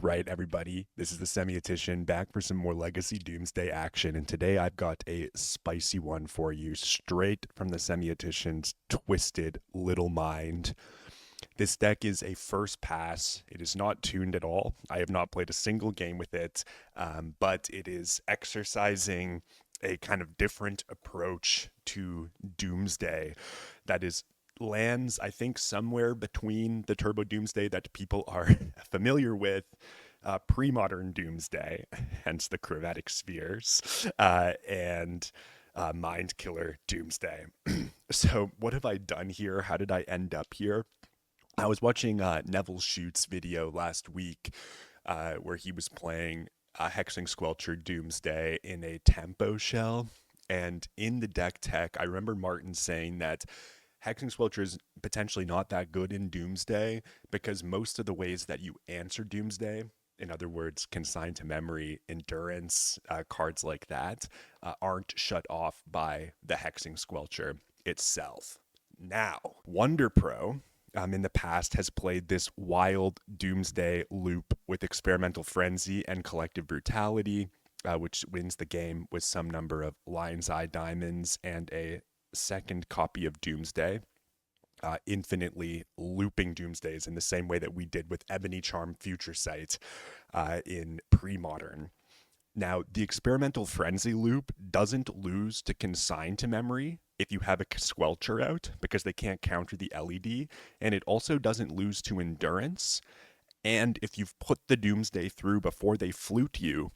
right, everybody? This is the Semiotician back for some more Legacy Doomsday action, and today I've got a spicy one for you, straight from the Semiotician's twisted little mind. This deck is a first pass. It is not tuned at all. I have not played a single game with it, but it is exercising a kind of different approach to Doomsday that is lands, I think, somewhere between the Turbo Doomsday that people are familiar with, Premodern Doomsday, hence the chromatic spheres, and Mind Killer Doomsday. So, what have I done here? How did I end up here? I was watching Neville Shoot's video last week where he was playing Hexing Squelcher Doomsday in a tempo shell. And in the deck tech, I remember Martin saying that Hexing Squelcher is potentially not that good in Doomsday because most of the ways that you answer Doomsday, in other words, consign to memory, endurance, cards like that, aren't shut off by the Hexing Squelcher itself. Now, Wonder Pro in the past has played this wild Doomsday loop with Experimental Frenzy and Collective Brutality, which wins the game with some number of Lion's Eye Diamonds and a second copy of Doomsday, infinitely looping Doomsdays in the same way that we did with Ebony Charm Future Sight in Premodern. Now, the Experimental Frenzy loop doesn't lose to Consign to Memory if you have a Squelcher out, because they can't counter the LED, and it also doesn't lose to Endurance. And if you've put the Doomsday through before they flute you,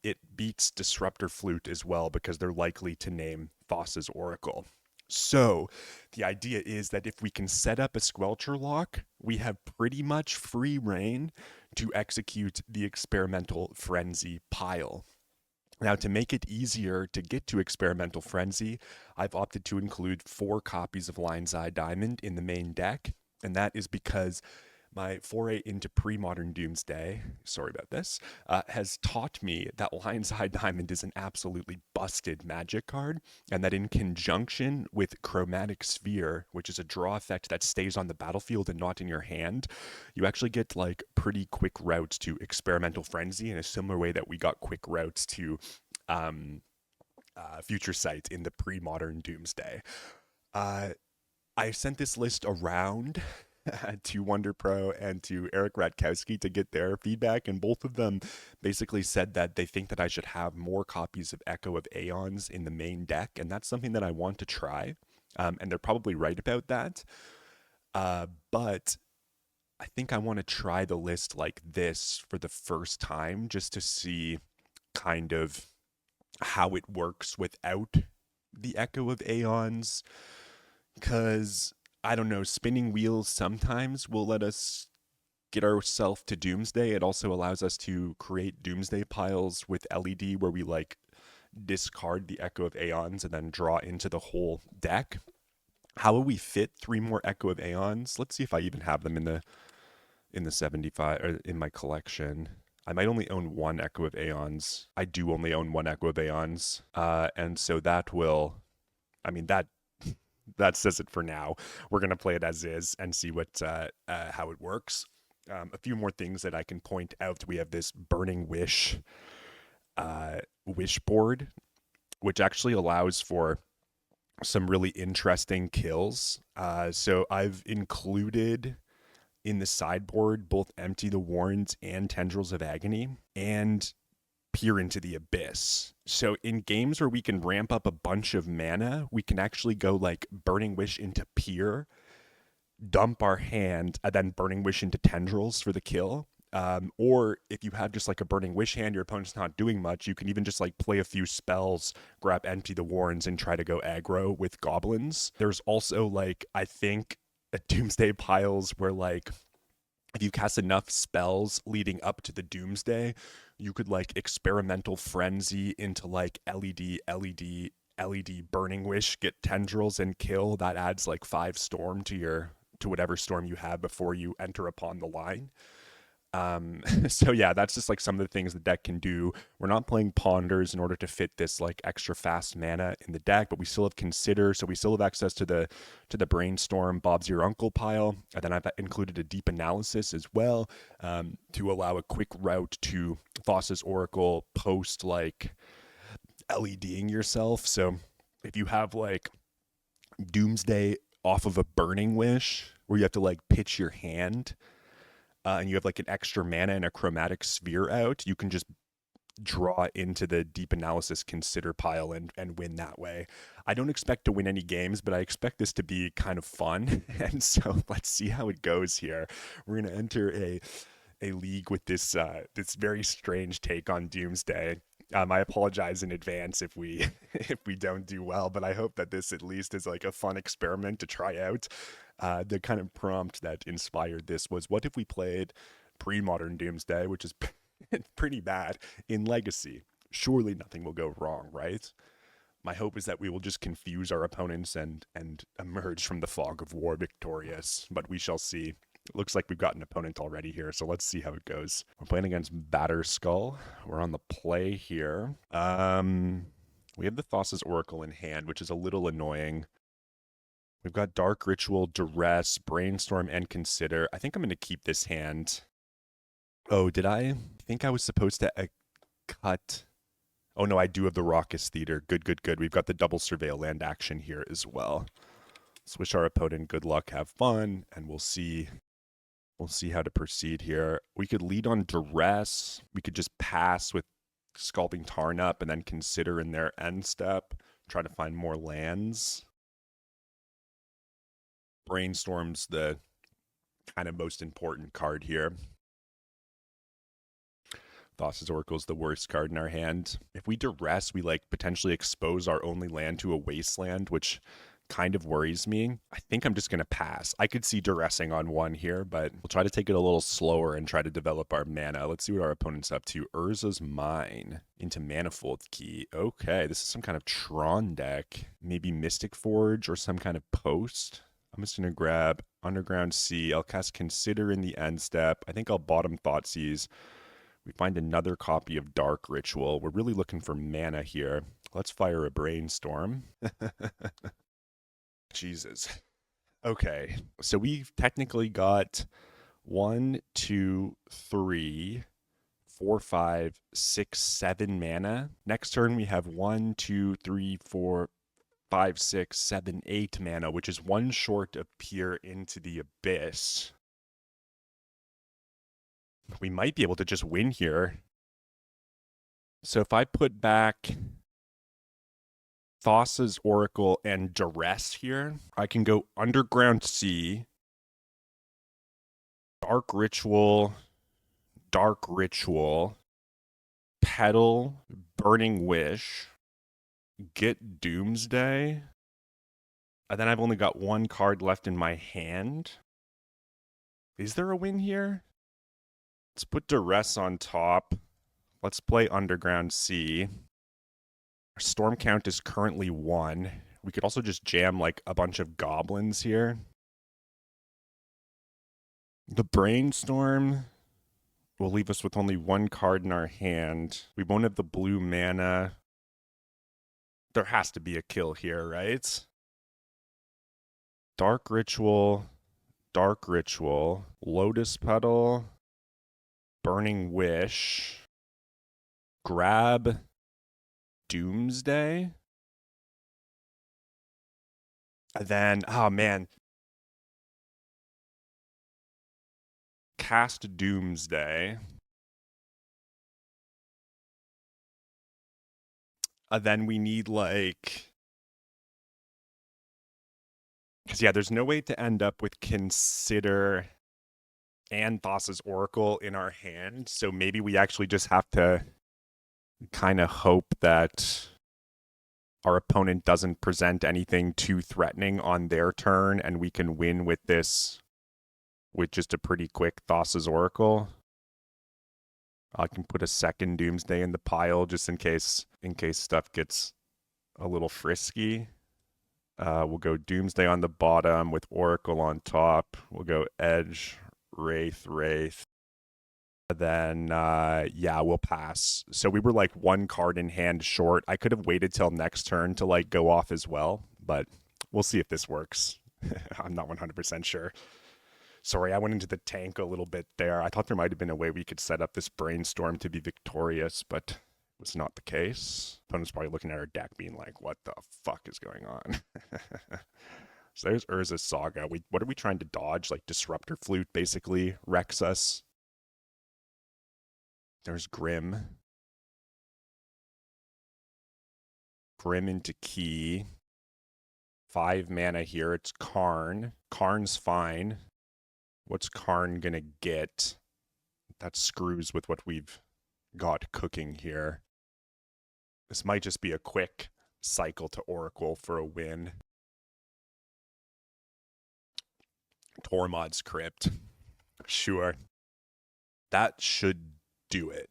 it beats Disruptor Flute as well, because they're likely to name Foss's Oracle. So, the idea is that if we can set up a Squelcher lock, we have pretty much free reign to execute the Experimental Frenzy pile. Now, to make it easier to get to Experimental Frenzy, I've opted to include 4 copies of Lion's Eye Diamond in the main deck, and that is because my foray into Premodern Doomsday, sorry about this, has taught me that Lion's Eye Diamond is an absolutely busted magic card, and that in conjunction with Chromatic Sphere, which is a draw effect that stays on the battlefield and not in your hand, you actually get like pretty quick routes to Experimental Frenzy in a similar way that we got quick routes to Future Sight in the Premodern Doomsday. I sent this list around to Wonder Pro and to Eric Ratkowski to get their feedback, and both of them basically said that they think that I should have more copies of Echo of Aeons in the main deck, and that's something that I want to try, and they're probably right about that, but I think I want to try the list like this for the first time just to see kind of how it works without the Echo of Aeons, because I don't know, spinning wheels sometimes will let us get ourselves to Doomsday. It also allows us to create Doomsday piles with LED where we like discard the Echo of Aeons and then draw into the whole deck. How will we fit 3 more Echo of Aeons? Let's see if I even have them in the 75 or in my collection. I might only own 1 Echo of Aeons. I do only own 1 Echo of Aeons. And so that will, I mean, that says it for now. We're going to play it as is and see how it works. A few more things that I can point out. We have this Burning Wish wish board, which actually allows for some really interesting kills. So I've included in the sideboard both Empty the Warrens and Tendrils of Agony, and Peer into the Abyss. So in games where we can ramp up a bunch of mana, we can actually go like Burning Wish into Peer, dump our hand, and then Burning Wish into Tendrils for the kill. Or if you have just like a Burning Wish hand, your opponent's not doing much, you can even just like play a few spells, grab Empty the Warrens, and try to go aggro with goblins. There's also like, I think, a Doomsday piles where like, if you cast enough spells leading up to the Doomsday, you could like Experimental Frenzy into like LED, Burning Wish, get Tendrils and kill. That adds like 5 storm to whatever storm you have before you enter upon the line. So yeah, that's just like some of the things the deck can do. We're not playing Ponders in order to fit this like extra fast mana in the deck, but we still have Consider, so we still have access to the Brainstorm, Bob's Your Uncle pile, and then I've included a Deep Analysis as well, to allow a quick route to Thassa's Oracle post like LEDing yourself. So if you have like Doomsday off of a Burning Wish, where you have to like pitch your hand, and you have like an extra mana and a chromatic sphere out, you can just draw into the Deep Analysis Consider pile and win that way. I don't expect to win any games, but I expect this to be kind of fun. And so let's see how it goes here. We're going to enter a league with this very strange take on Doomsday. I apologize in advance if we if we don't do well, but I hope that this at least is like a fun experiment to try out. The kind of prompt that inspired this was, what if we played Premodern Doomsday, which is pretty bad, in Legacy? Surely nothing will go wrong, right? My hope is that we will just confuse our opponents and emerge from the fog of war victorious, but we shall see. It looks like we've got an opponent already here, so let's see how it goes. We're playing against Batter Skull. We're on the play here. We have the Thassa's Oracle in hand, which is a little annoying. We've got Dark Ritual, Duress, Brainstorm, and Consider. I think I'm going to keep this hand. Oh, did I think I was supposed to cut? Oh no, I do have the Raucous Theater. Good, good, good. We've got the double Surveil land action here as well. Let's wish our opponent good luck, have fun, and we'll see how to proceed here. We could lead on Duress. We could just pass with Scalping Tarn up and then Consider in their end step. Try to find more lands. Brainstorm's the kind of most important card here. Thassa's Oracle's the worst card in our hand. If we Duress, we like potentially expose our only land to a wasteland, which kind of worries me. I think I'm just going to pass. I could see Duressing on one here, but we'll try to take it a little slower and try to develop our mana. Let's see what our opponent's up to. Urza's Mine into Manifold Key. Okay, this is some kind of Tron deck. Maybe Mystic Forge or some kind of post. I'm just going to grab Underground Sea. I'll cast Consider in the end step. I think I'll bottom Thoughtseize. We find another copy of Dark Ritual. We're really looking for mana here. Let's fire a Brainstorm. Jesus. Okay, so we've technically got 1, 2, 3, 4, 5, 6, 7 mana. Next turn we have 1, 2, 3, 4, 5, 6, 7, 8 mana, which is one short of Peer into the Abyss. We might be able to just win here. So if I put back Thassa's Oracle and Duress here, I can go Underground Sea, Dark Ritual, Petal, Burning Wish, get Doomsday, and then I've only got one card left in my hand. Is there a win here? Let's put Duress on top. Let's play Underground Sea. Our storm count is currently 1. We could also just jam like a bunch of goblins here. The Brainstorm will leave us with only one card in our hand. We won't have the blue mana. There has to be a kill here, right? Dark Ritual, Lotus Petal, Burning Wish, grab Doomsday, and then, oh man, cast Doomsday, and then we need like, because yeah, there's no way to end up with Consider and Thassa's Oracle in our hand, so maybe we actually just have to kind of hope that our opponent doesn't present anything too threatening on their turn, and we can win with this with just a pretty quick Thassa's Oracle. I can put a second Doomsday in the pile just in case stuff gets a little frisky. We'll go Doomsday on the bottom with Oracle on top. We'll go Edge, Wraith. Then, yeah, we'll pass. So we were like one card in hand short. I could have waited till next turn to like go off as well, but we'll see if this works. I'm not 100% sure. Sorry, I went into the tank a little bit there. I thought there might have been a way we could set up this brainstorm to be victorious, but it was not the case. Opponent's probably looking at our deck being like, what the fuck is going on? So there's Urza's Saga. What are we trying to dodge? Like Disruptor Flute, basically. Wrecks us. There's Grim. Grim into Key. 5 mana here. It's Karn. Karn's fine. What's Karn gonna get? That screws with what we've got cooking here. This might just be a quick cycle to Oracle for a win. Tormod's Crypt. Sure. That should do it.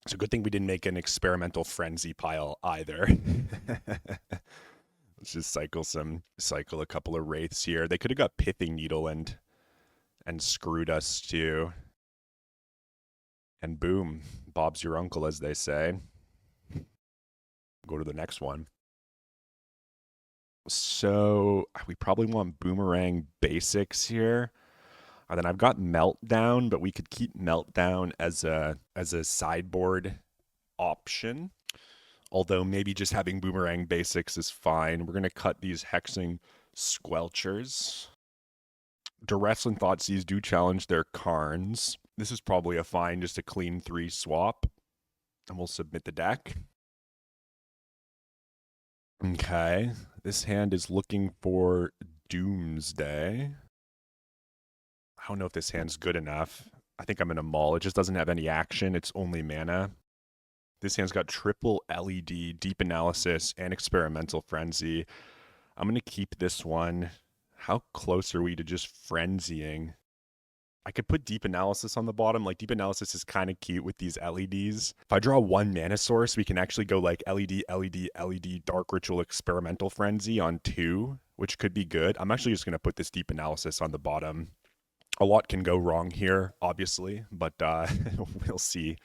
It's a good thing we didn't make an experimental frenzy pile either. Let's just cycle a couple of wraiths here. They could have got Pithing Needle and screwed us too. And boom, Bob's your uncle, as they say. Go to the next one. So we probably want Boomerang Basics here. And then I've got Meltdown, but we could keep Meltdown as a sideboard option. Although maybe just having Boomerang Basics is fine. We're going to cut these Hexing Squelchers. Duress and Thoughtseize do challenge their Karns. This is probably a fine, just a clean 3 swap. And we'll submit the deck. Okay. This hand is looking for Doomsday. I don't know if this hand's good enough. I think I'm going to maul. It just doesn't have any action. It's only mana. This hand's got triple LED, Deep Analysis, and Experimental Frenzy. I'm going to keep this one. How close are we to just frenzying? I could put Deep Analysis on the bottom. Like, Deep Analysis is kind of cute with these LEDs. If I draw 1 mana source, we can actually go like LED, LED, LED, Dark Ritual, Experimental Frenzy on 2, which could be good. I'm actually just going to put this Deep Analysis on the bottom. A lot can go wrong here, obviously, but we'll see.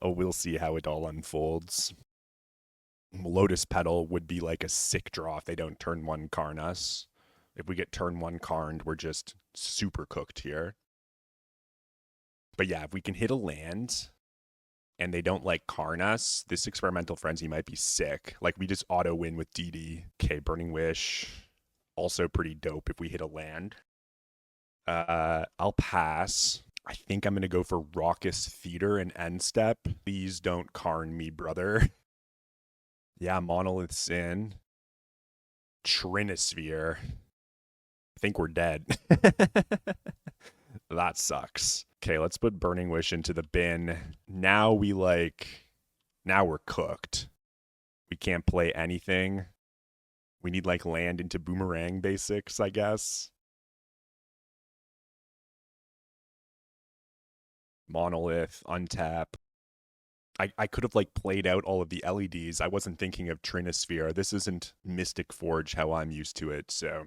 We'll see how it all unfolds. Lotus Petal would be like a sick draw if they don't turn 1 Karn us. If we get turn 1 Karned, we're just super cooked here. But yeah, if we can hit a land and they don't like Karn us, this Experimental Frenzy might be sick. Like, we just auto win with DD. Okay, Burning Wish. Also pretty dope if we hit a land. I'll pass. I think I'm going to go for Raucous Theater and End Step. Please don't Karn me, brother. Yeah, Monolith's in. Trinisphere. I think we're dead. That sucks. Okay, let's put Burning Wish into the bin. Now we're cooked. We can't play anything. We need like land into Boomerang Basics, I guess. Monolith, untap. I could have like played out all of the LEDs. I wasn't thinking of Trinisphere. This isn't Mystic Forge how I'm used to it, so.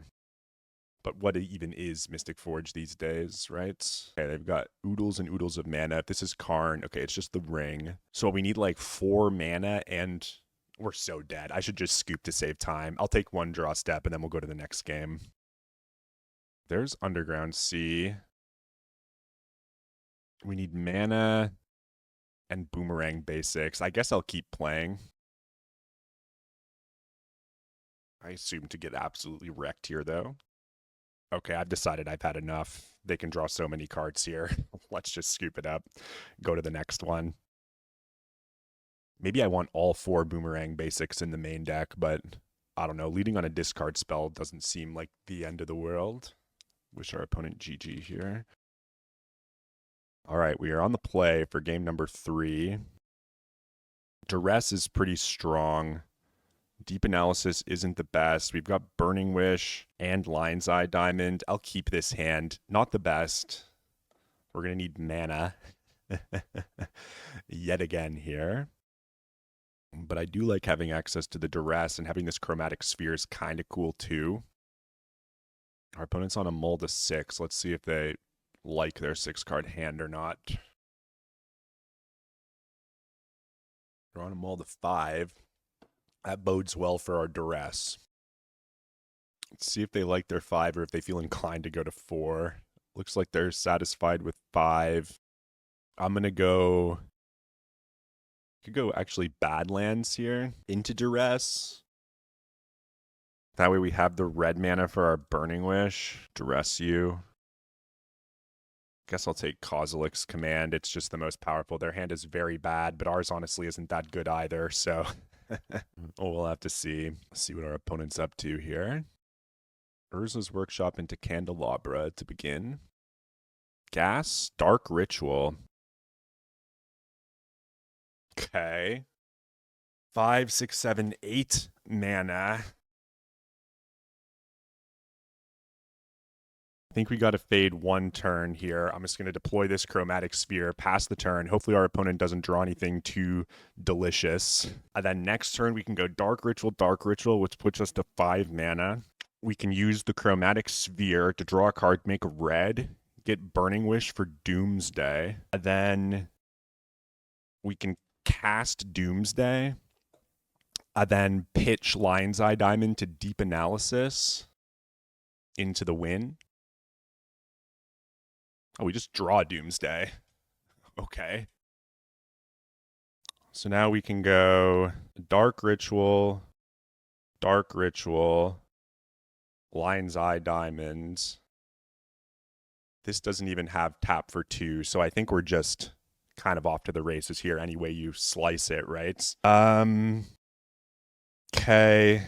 But what even is Mystic Forge these days, right? Okay, they've got oodles and oodles of mana. If this is Karn, okay, it's just the ring. So we need like 4 mana and we're so dead. I should just scoop to save time. I'll take 1 draw step and then we'll go to the next game. There's Underground Sea. We need mana and Boomerang Basics. I guess I'll keep playing. I assume to get absolutely wrecked here, though. Okay, I've decided I've had enough. They can draw so many cards here. Let's just scoop it up. Go to the next one. Maybe I want all 4 Boomerang Basics in the main deck, but I don't know. Leading on a discard spell doesn't seem like the end of the world. Wish our opponent GG here. All right, we are on the play for game number 3. Duress is pretty strong. Deep Analysis isn't the best. We've got Burning Wish and Lion's Eye Diamond. I'll keep this hand. Not the best. We're going to need mana yet again here. But I do like having access to the Duress, and having this Chromatic Sphere is kind of cool too. Our opponent's on a mull to 6. Let's see if they like their 6-card hand or not. Draw them all to 5. That bodes well for our duress. Let's see if they like their 5 or if they feel inclined to go to 4. Looks like they're satisfied with 5. I'm going to go... Could go actually Badlands here into duress. That way we have the red mana for our Burning Wish. Duress you. Guess I'll take Kozilek's Command. It's just the most powerful. Their hand is very bad, but ours honestly isn't that good either, so... we'll have to see. See what our opponent's up to here. Urza's Workshop into Candelabra to begin. Gas, Dark Ritual. Okay. 5, 6, 7, 8 mana. I think we got to fade 1 turn here. I'm just going to deploy this Chromatic Sphere past the turn. Hopefully our opponent doesn't draw anything too delicious. And then next turn we can go Dark Ritual, which puts us to 5 mana. We can use the Chromatic Sphere to draw a card, make a red, get Burning Wish for Doomsday. And then we can cast Doomsday. And then pitch Lion's Eye Diamond to Deep Analysis into the win. Oh, we just draw Doomsday. Okay. So now we can go Dark Ritual, Lion's Eye Diamonds. This doesn't even have tap for 2, so I think we're just kind of off to the races here any way you slice it, right? Okay.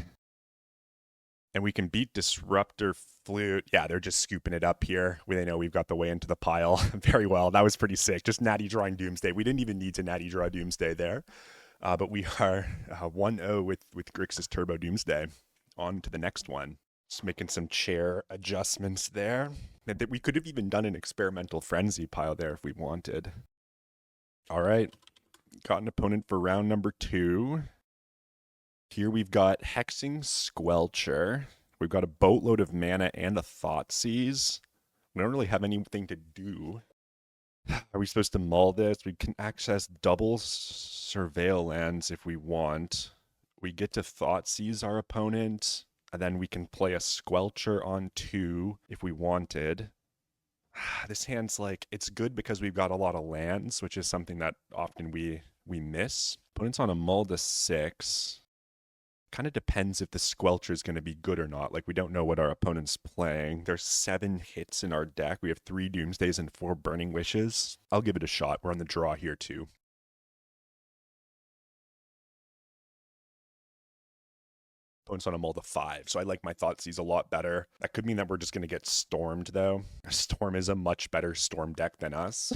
And we can beat Disruptor Flute. Yeah, they're just scooping it up here. They know we've got the way into the pile very well. That was pretty sick. Just natty drawing Doomsday. We didn't even need to natty draw Doomsday there. But we are 1-0 with Grixis Turbo Doomsday. On to the next one. Just making some chair adjustments there. We could have even done an Experimental Frenzy pile there if we wanted. All right. Got an opponent for round number 2. Here we've got Hexing Squelcher. We've got a boatload of mana and a Thoughtseize. We don't really have anything to do. Are we supposed to mull this? We can access double Surveil lands if we want. We get to Thoughtseize our opponent, and then we can play a Squelcher on 2 if we wanted. This hand's like, it's good because we've got a lot of lands, which is something that often we miss. Opponent's on a mull to 6. Kind of depends if the Squelcher is going to be good or not. Like, we don't know what our opponent's playing. There's 7 hits in our deck. We have 3 Doomsdays and 4 Burning Wishes. I'll give it a shot. We're on the draw here, too. Opponent's on a mull to 5, so I like my Thoughtseize a lot better. That could mean that we're just going to get stormed, though. Storm is a much better Storm deck than us.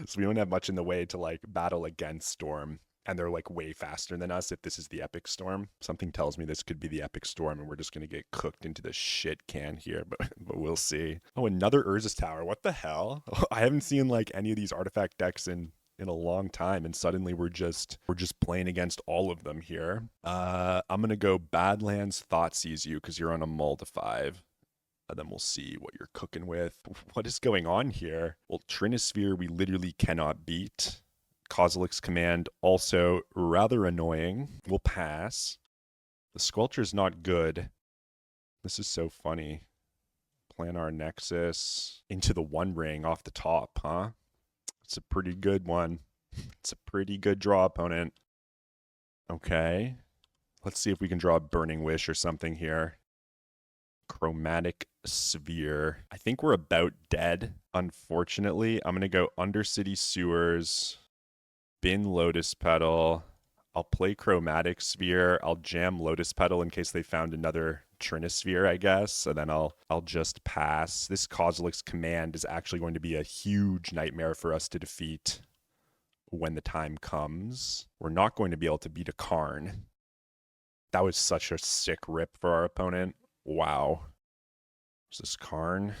So we don't have much in the way to, like, battle against Storm. And they're like way faster than us if this is the Epic Storm. Something tells me this could be the Epic Storm and we're just going to get cooked into the shit can here, but we'll see. Oh, another Urza's Tower. What the hell? I haven't seen like any of these artifact decks in a long time, and suddenly we're just playing against all of them here. I'm going to go Badlands Thoughtseize you because you're on a mull to 5. And then we'll see what you're cooking with. What is going on here? Well, Trinisphere we literally cannot beat. Kozilek's Command, also rather annoying. We'll pass. The Squelcher's not good. This is so funny. Planar Nexus into the One Ring off the top, huh? It's a pretty good one. It's a pretty good draw, opponent. Okay. Let's see if we can draw a Burning Wish or something here. Chromatic Sphere. I think we're about dead, unfortunately. I'm going to go Undercity Sewers. Bin Lotus Petal. I'll play Chromatic Sphere. I'll jam Lotus Petal in case they found another Trinisphere, I guess. And then I'll just pass. This Kozilek's Command is actually going to be a huge nightmare for us to defeat when the time comes. We're not going to be able to beat a Karn. That was such a sick rip for our opponent. Wow. Is this Karn?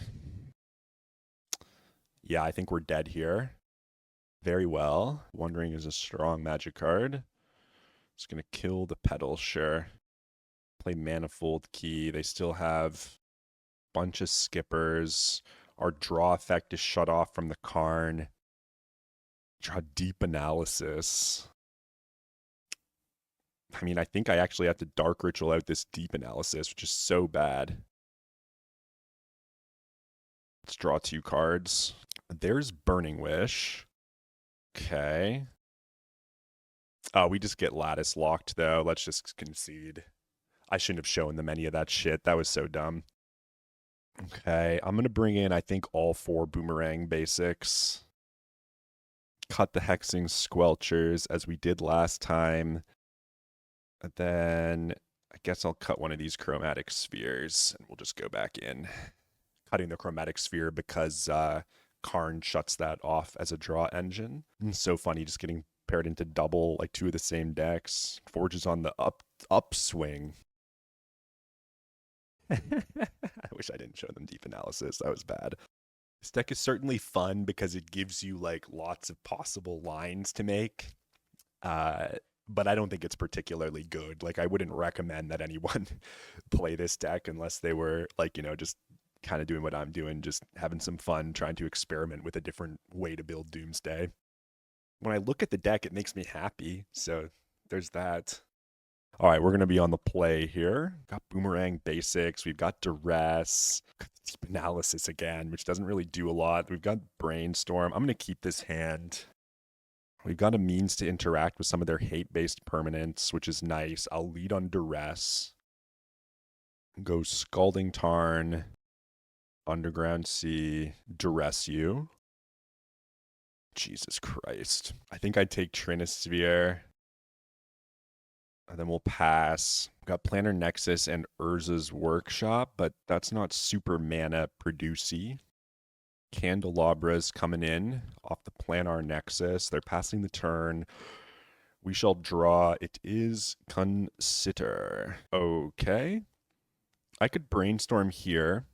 Yeah, I think we're dead here. Very well. Wondering is a strong magic card. It's going to kill the Petal, sure. Play Manifold Key. They still have a bunch of skippers. Our draw effect is shut off from the Karn. Draw Deep Analysis. I mean, I think I actually have to Dark Ritual out this Deep Analysis, which is so bad. Let's draw 2 cards. There's Burning Wish. Okay. Oh, we just get Lattice locked, though. Let's just concede. I shouldn't have shown them any of that shit. That was so dumb. Okay, I'm going to bring in, I think, all 4 Boomerang basics. Cut the Hexing Squelchers, as we did last time. And then I guess I'll cut one of these Chromatic Spheres, and we'll just go back in. Cutting the Chromatic Sphere because Karn shuts that off as a draw engine. It's so funny just getting paired into double, like 2 of the same decks. Forge is on the upswing. I wish I didn't show them Deep Analysis. That was bad. This deck is certainly fun because it gives you like lots of possible lines to make. But I don't think it's particularly good. Like, I wouldn't recommend that anyone play this deck unless they were like, just kind of doing what I'm doing, just having some fun, trying to experiment with a different way to build Doomsday. When I look at the deck, it makes me happy. So there's that. All right, we're going to be on the play here. Got Boomerang Basics. We've got Duress. Deep Analysis again, which doesn't really do a lot. We've got Brainstorm. I'm going to keep this hand. We've got a means to interact with some of their hate-based permanents, which is nice. I'll lead on Duress. Go Scalding Tarn, Underground Sea, Duress you. Jesus Christ. I think I'd take Trinisphere. And then we'll pass. We've got Planar Nexus and Urza's Workshop, but that's not super mana producey. Candelabra's coming in off the Planar Nexus. They're passing the turn. We shall draw. It is Consider. Okay. I could Brainstorm here.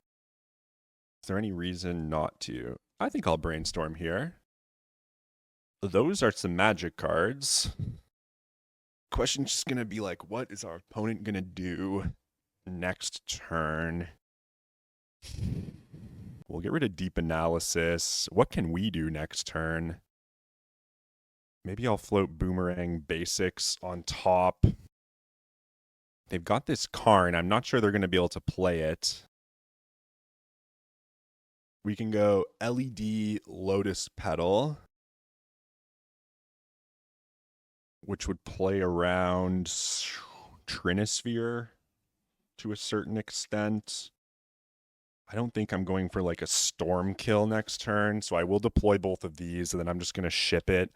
Is there any reason not to? I think I'll Brainstorm here. Those are some magic cards. Question's just going to be like, what is our opponent going to do next turn? We'll get rid of Deep Analysis. What can we do next turn? Maybe I'll float Boomerang Basics on top. They've got this Karn. I'm not sure they're going to be able to play it. We can go LED Lotus Petal, which would play around Trinisphere to a certain extent. I don't think I'm going for like a Storm Kill next turn, so I will deploy both of these, and then I'm just going to ship it.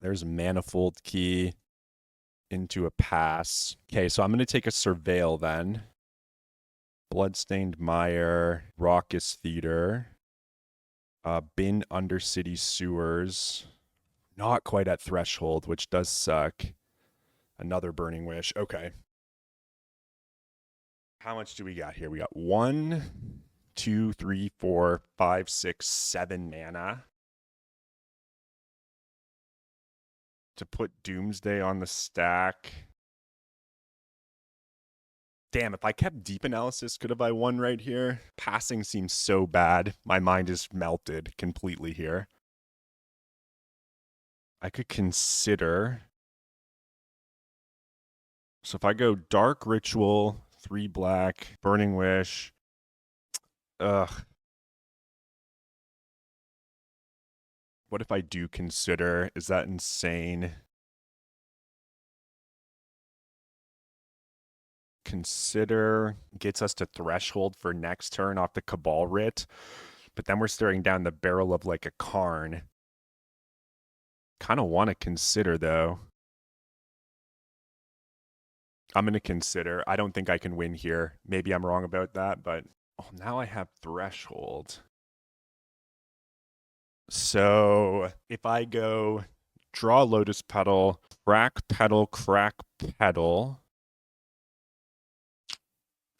There's Manifold Key into a pass. Okay, so I'm going to take a Surveil then. Bloodstained Mire, Raucous Theater. Bin Undercity Sewers. Not quite at Threshold, which does suck. Another Burning Wish. Okay. How much do we got here? We got 1, 2, 3, 4, 5, 6, 7 mana to put Doomsday on the stack. Damn, if I kept Deep Analysis, could have I won right here? Passing seems so bad. My mind is melted completely here. I could consider. So if I go Dark Ritual, 3 black, Burning Wish. Ugh. What if I do consider? Is that insane? Consider gets us to Threshold for next turn off the Cabal Writ. But then we're staring down the barrel of like a Karn. Kind of want to consider though. I'm going to consider. I don't think I can win here. Maybe I'm wrong about that, but oh, now I have Threshold. So if I go draw Lotus Petal, crack Petal,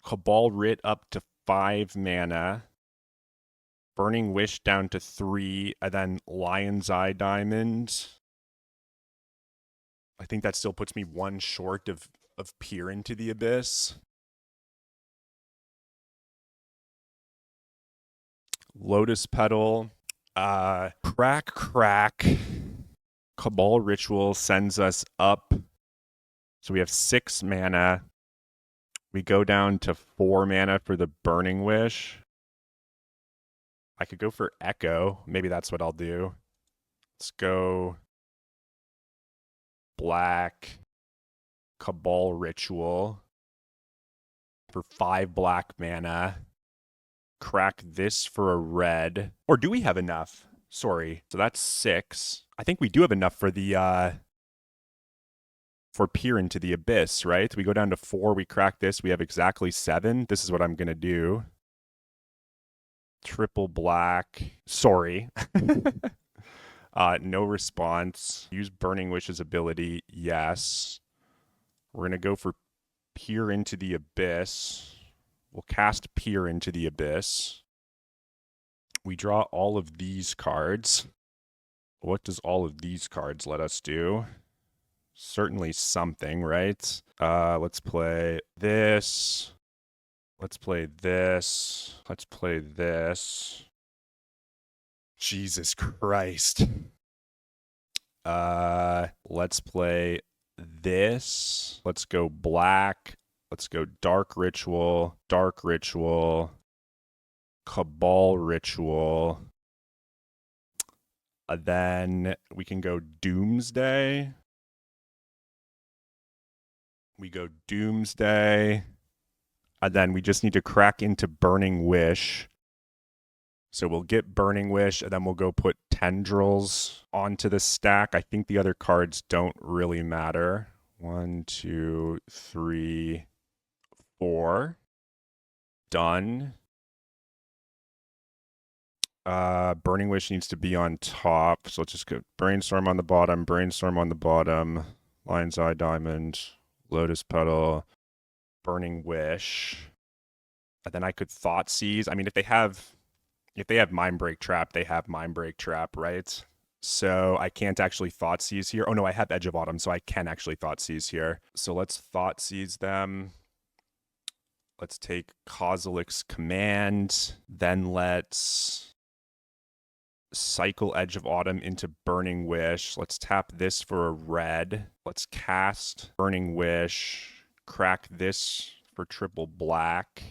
Cabal Writ up to 5 mana, Burning Wish down to 3, and then Lion's Eye Diamond. I think that still puts me 1 short of Peer into the Abyss. Lotus Petal. Crack. Cabal Ritual sends us up. So we have 6 mana. We go down to 4 mana for the Burning Wish. I could go for Echo. Maybe that's what I'll do. Let's go black. Cabal Ritual for 5 black mana. Crack this for a red. Or do we have enough? Sorry. So that's 6. I think we do have enough for the for Peer into the Abyss, right? We go down to 4, we crack this, we have exactly 7. This is what I'm gonna do. Triple black. Sorry. No response. Use Burning Wish's ability. Yes. We're going to go for Peer into the Abyss. We'll cast Peer into the Abyss. We draw all of these cards. What does all of these cards let us do? Certainly something, right? Let's play this. Let's play this. Let's play this. Jesus Christ. Let's play this. Let's go black. Let's go dark ritual, cabal ritual. Then we can go doomsday. We go doomsday. And then we just need to crack into burning wish. So we'll get Burning Wish, and then we'll go put Tendrils onto the stack. I think the other cards don't really matter. 1, 2, 3, 4. Done. Burning Wish needs to be on top. So let's just go Brainstorm on the bottom, Lion's Eye Diamond, Lotus Petal, Burning Wish. And then I could Thoughtseize. I mean, if they have Mindbreak Trap, they have Mindbreak Trap, right? So I can't actually Thoughtseize here. Oh no, I have Edge of Autumn, so I can actually Thoughtseize here. So let's Thoughtseize them. Let's take Kozilek's Command. Then let's cycle Edge of Autumn into Burning Wish. Let's tap this for a red. Let's cast Burning Wish. Crack this for triple black.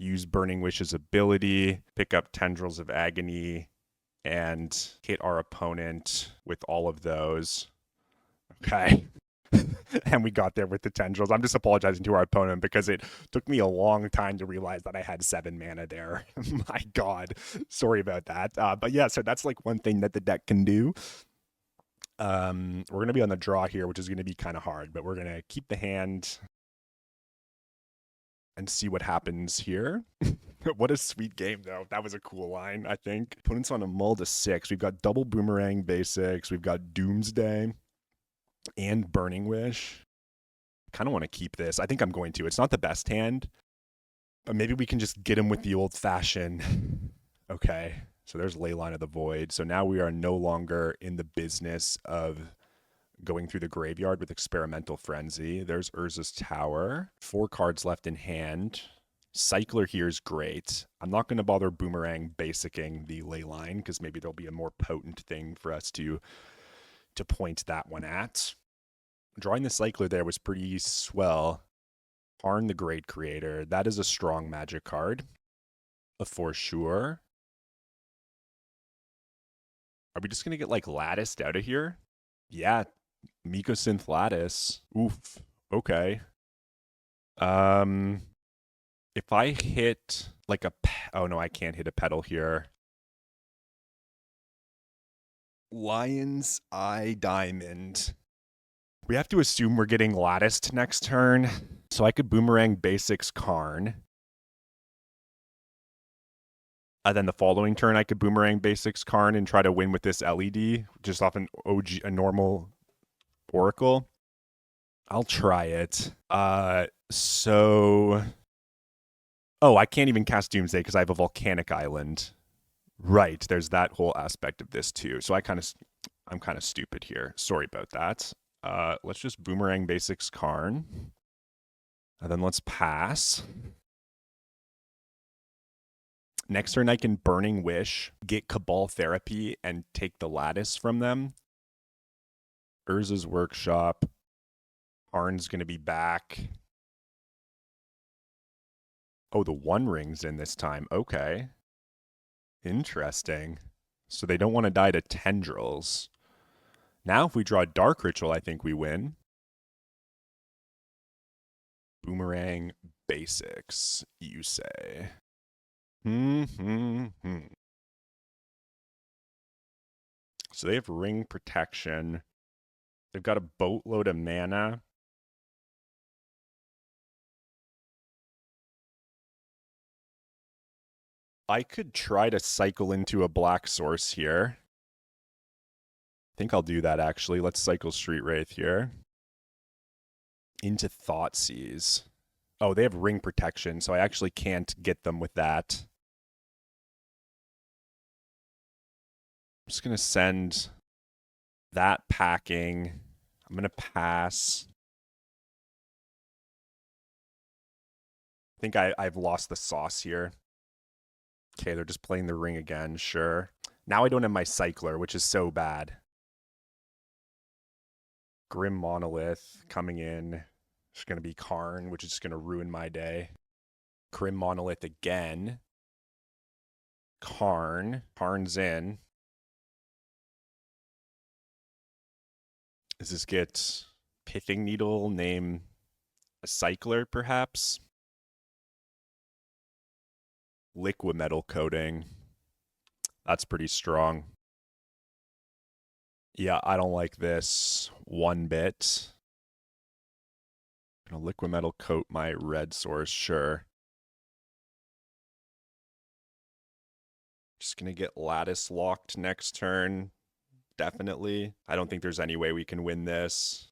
Use Burning Wish's ability, pick up Tendrils of Agony, and hit our opponent with all of those. Okay. And we got there with the Tendrils. I'm just apologizing to our opponent because it took me a long time to realize that I had 7 mana there. My God. Sorry about that. But yeah, so that's like one thing that the deck can do. We're going to be on the draw here, which is going to be kind of hard, but we're going to keep the hand and see what happens here. What a sweet game, though. That was a cool line, I think. Opponent's on a mull to 6. We've got double Boomerang basics. We've got Doomsday and Burning Wish. Kind of want to keep this. I think I'm going to. It's not the best hand, but maybe we can just get him with the old-fashioned. Okay, so there's Leyline of the Void. So now we are no longer in the business of going through the graveyard with Experimental Frenzy. There's Urza's Tower. 4 cards left in hand. Cycler here is great. I'm not going to bother Boomerang basicking the Leyline because maybe there'll be a more potent thing for us to point that one at. Drawing the Cycler there was pretty swell. Karn the Great Creator. That is a strong Magic card, for sure. Are we just going to get like Latticed out of here? Yeah. Mycosynth Lattice. Oof. Okay. If I hit like oh no, I can't hit a Petal here. Lion's Eye Diamond. We have to assume we're getting Latticed next turn. So I could Boomerang Basics Karn. And then the following turn I could Boomerang Basics Karn and try to win with this LED, just off an OG, a normal Oracle. I'll try it. So... Oh, I can't even cast Doomsday because I have a Volcanic Island. Right, there's that whole aspect of this too. So I'm kind of stupid here. Sorry about that. Let's just Boomerang Basics Karn. And then let's pass. Next turn I can Burning Wish, get Cabal Therapy, and take the Lattice from them. Urza's Workshop. Karn's going to be back. Oh, the One Ring's in this time. Okay. Interesting. So they don't want to die to Tendrils. Now if we draw Dark Ritual, I think we win. Boomerang Basics, you say. So they have Ring Protection. They've got a boatload of mana. I could try to cycle into a black source here. I think I'll do that, actually. Let's cycle Street Wraith here. Into Thoughtseize. Oh, they have Ring Protection, so I actually can't get them with that. I'm just going to send that packing. I'm going to pass. I think I've lost the sauce here. Okay, they're just playing the ring again, sure. Now I don't have my Cycler, which is so bad. Grim Monolith coming in. It's going to be Karn, which is just going to ruin my day. Grim Monolith again. Karn. Karn's in. Does this get Pithing Needle, name a Cycler, perhaps? Liquimetal coating. That's pretty strong. Yeah, I don't like this one bit. Gonna Liquimetal coat my red source, sure. Just gonna get Lattice locked next turn. Definitely. I don't think there's any way we can win this.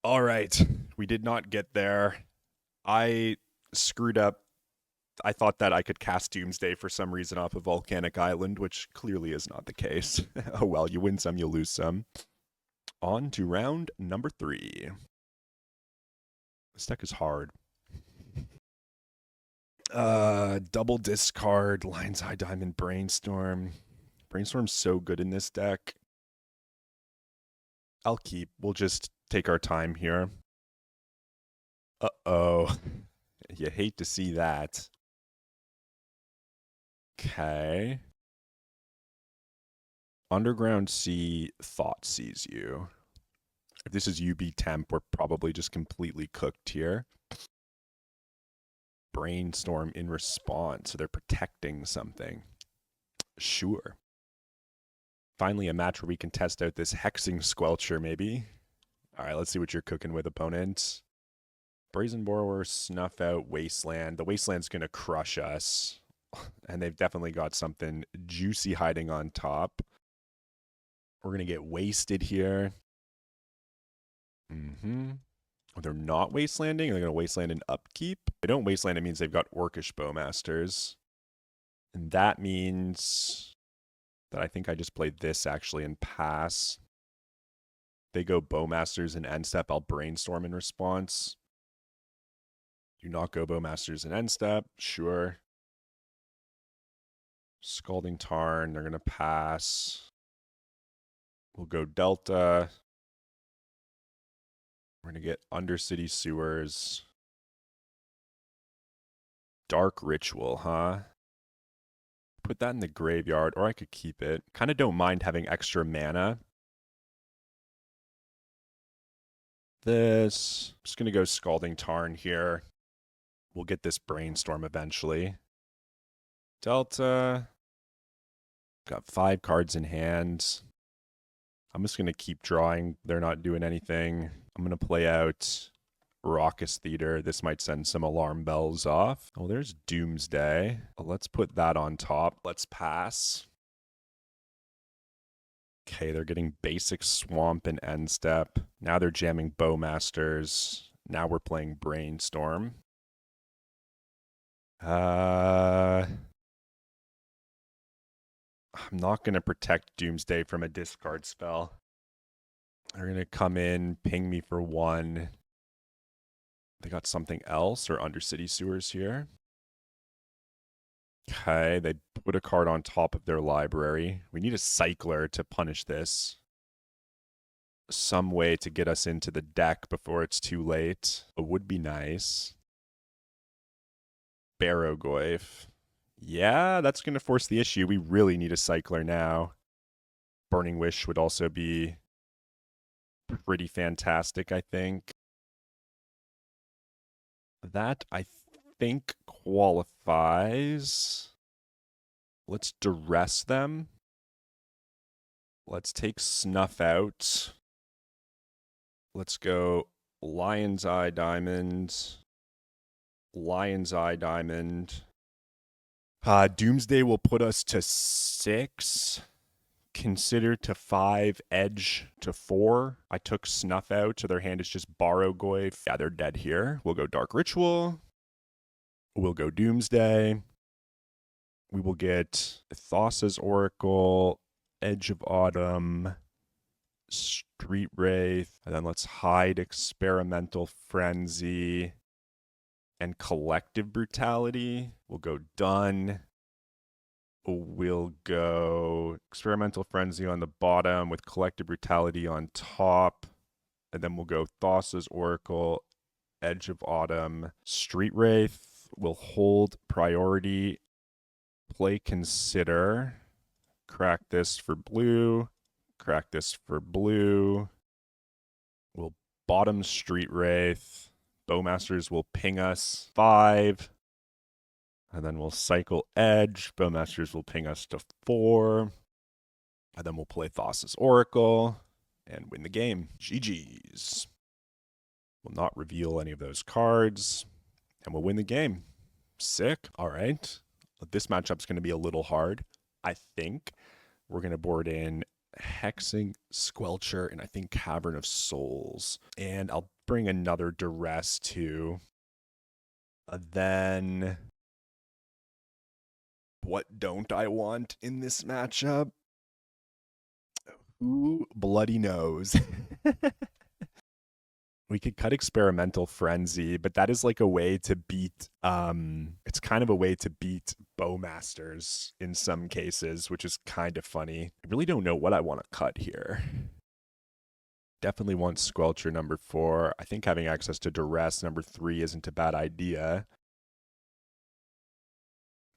All right, we did not get there. I screwed up. I thought that I could cast Doomsday for some reason off of Volcanic Island, which clearly is not the case. Oh well, you win some, you lose some. On to round number 3. This deck is hard. Double discard, Lion's Eye Diamond, Brainstorm. Brainstorm's so good in this deck. I'll keep. We'll just take our time here. Uh-oh. You hate to see that. Okay. Underground Sea Thoughtseize you. If this is UB Temp, we're probably just completely cooked here. Brainstorm in response, so they're protecting something. Sure. Finally, a match where we can test out this Hexing Squelcher, maybe. All right, let's see what you're cooking with, opponent. Brazen Borrower, snuff out Wasteland. The Wasteland's going to crush us. And they've definitely got something juicy hiding on top. We're going to get wasted here. Oh, they're not Wastelanding? They're going to Wasteland in upkeep? If they don't Wasteland, it means they've got Orcish Bowmasters. And that means that I think I just played this, actually, and pass. They go Bowmasters and end step. I'll Brainstorm in response. Do not go Bowmasters and end step. Sure. Scalding Tarn. They're going to pass. We'll go Delta. We're going to get Undercity Sewers. Dark Ritual, huh? Put that in the graveyard, or I could keep it. Kind of don't mind having extra mana. This. I'm just going to go Scalding Tarn here. We'll get this Brainstorm eventually. Delta. Got 5 cards in hand. I'm just going to keep drawing. They're not doing anything. I'm going to play out Raucous Theater. This might send some alarm bells off. Oh, there's Doomsday. Let's put that on top. Let's pass. Okay, they're getting basic Swamp and End Step. Now they're jamming Bowmasters. Now we're playing Brainstorm. I'm not going to protect Doomsday from a discard spell. They're going to come in, ping me for 1. They got something else or Undercity Sewers here. Okay, they put a card on top of their library. We need a cycler to punish this. Some way to get us into the deck before it's too late. It would be nice. Barrogoyf. Yeah, that's going to force the issue. We really need a cycler now. Burning Wish would also be pretty fantastic, I think. That, I think, qualifies. Let's duress them. Let's take Snuff out. Let's go Lion's Eye Diamond. Lion's Eye Diamond. Doomsday will put us to 6. Consider to 5, Edge to 4. I took Snuff out, so their hand is just Barrogoyf. Yeah, they're dead here. We'll go Dark Ritual. We'll go Doomsday. We will get Thassa's Oracle, Edge of Autumn, Street Wraith, and then let's hide Experimental Frenzy and Collective Brutality. We'll go Done. We'll go Experimental Frenzy on the bottom with Collective Brutality on top. And then we'll go Thassa's Oracle, Edge of Autumn, Street Wraith. We'll hold priority, play Consider, crack this for blue, crack this for blue. We'll bottom Street Wraith. Bowmasters will ping us 5. And then we'll cycle Edge. Bowmasters will ping us to 4. And then we'll play Thassa's Oracle and win the game. GG's. We'll not reveal any of those cards. And we'll win the game. Sick. All right. This matchup's going to be a little hard. I think we're going to board in Hexing, Squelcher, and I think Cavern of Souls. And I'll bring another Duress too. Then what don't I want in this matchup? Who bloody knows? We could cut Experimental Frenzy, but that is like a way to beat, it's kind of a way to beat Bowmasters in some cases, which is kind of funny. I really don't know what I want to cut here. Definitely want Squelcher number 4. I think having access to Duress number 3 isn't a bad idea.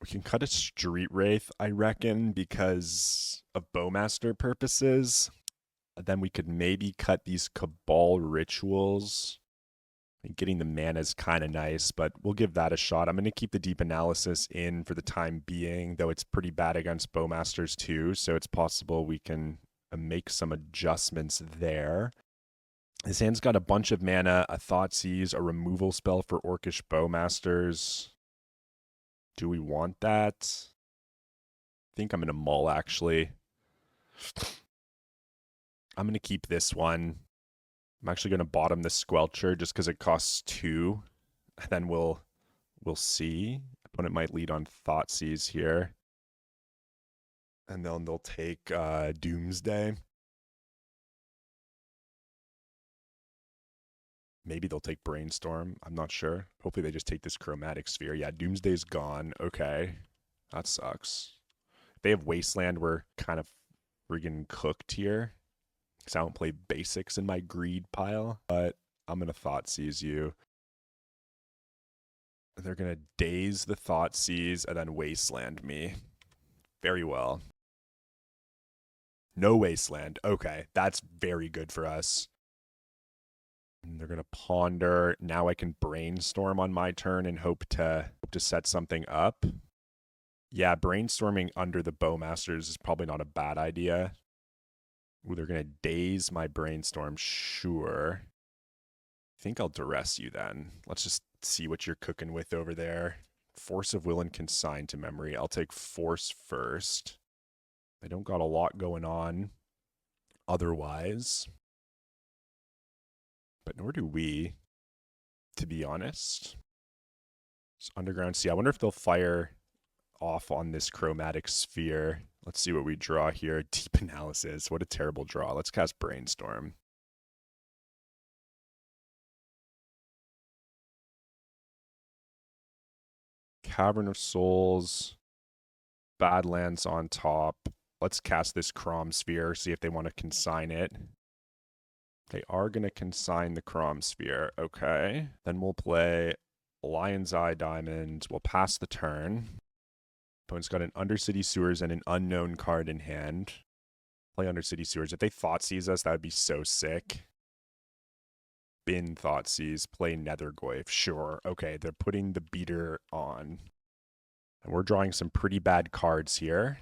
We can cut a Street Wraith, I reckon, because of Bowmaster purposes. Then we could maybe cut these Cabal Rituals. Getting the mana is kind of nice, but we'll give that a shot. I'm going to keep the Deep Analysis in for the time being, though it's pretty bad against Bowmasters too, so it's possible we can make some adjustments there. His hand's got a bunch of mana, a Thoughtseize, a removal spell for Orcish Bowmasters. Do we want that? I think I'm going to mull, actually. I'm going to keep this one. I'm actually going to bottom the Squelcher just because it costs 2. And then we'll see. Opponent might lead on Thoughtseize here. And then they'll take Doomsday. Maybe they'll take Brainstorm. I'm not sure. Hopefully they just take this Chromatic Sphere. Yeah, Doomsday's gone. Okay. That sucks. If they have Wasteland, we're kind of friggin' cooked here. Because I don't play basics in my greed pile. But I'm going to Thoughtseize you. They're going to Daze the Thoughtseize and then Wasteland me. Very well. No Wasteland. Okay, that's very good for us. And they're going to Ponder. Now I can Brainstorm on my turn and hope to set something up. Yeah, Brainstorming under the Bowmasters is probably not a bad idea. Ooh, they're going to Daze my Brainstorm. Sure. I think I'll Duress you then. Let's just see what you're cooking with over there. Force of Will and Consign to Memory. I'll take Force first. I don't got a lot going on otherwise. But nor do we, to be honest. It's Underground Sea. I wonder if they'll fire off on this Chromatic Sphere. Let's see what we draw here. Deep Analysis. What a terrible draw. Let's cast Brainstorm. Cavern of Souls. Badlands on top. Let's cast this Crom Sphere, see if they want to consign it. They are going to consign the Crom Sphere. Okay. Then we'll play Lion's Eye Diamond. We'll pass the turn. Opponent's got an Undercity Sewers and an unknown card in hand. Play Undercity Sewers. If they Thoughtseize us, that would be so sick. Bin Thoughtseize. Play Nethergoyf. Sure. Okay, they're putting the beater on. And we're drawing some pretty bad cards here.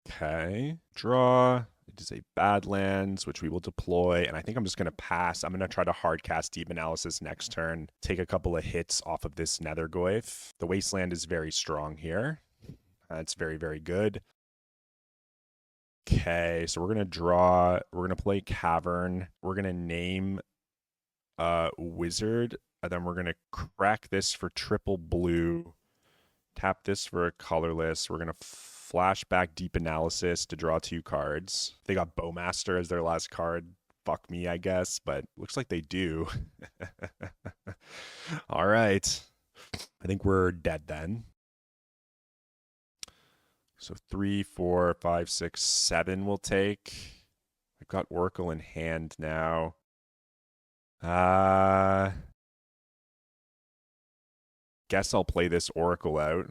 Okay. Draw. It is a Badlands, which we will deploy. And I think I'm just going to pass. I'm going to try to hardcast Deep Analysis next turn. Take a couple of hits off of this Nethergoyf. The Wasteland is very strong here. That's very, very good. Okay, so we're going to draw. We're going to play Cavern. We're going to name Wizard. And then we're going to crack this for triple blue. Tap this for a colorless. We're going to flashback Deep Analysis to draw 2 cards. They got Bowmaster as their last card. Fuck me, I guess, but looks like they do. All right. I think we're dead then. So 3, 4, 5, 6, 7 we'll take. I've got Oracle in hand now. Guess I'll play this Oracle out.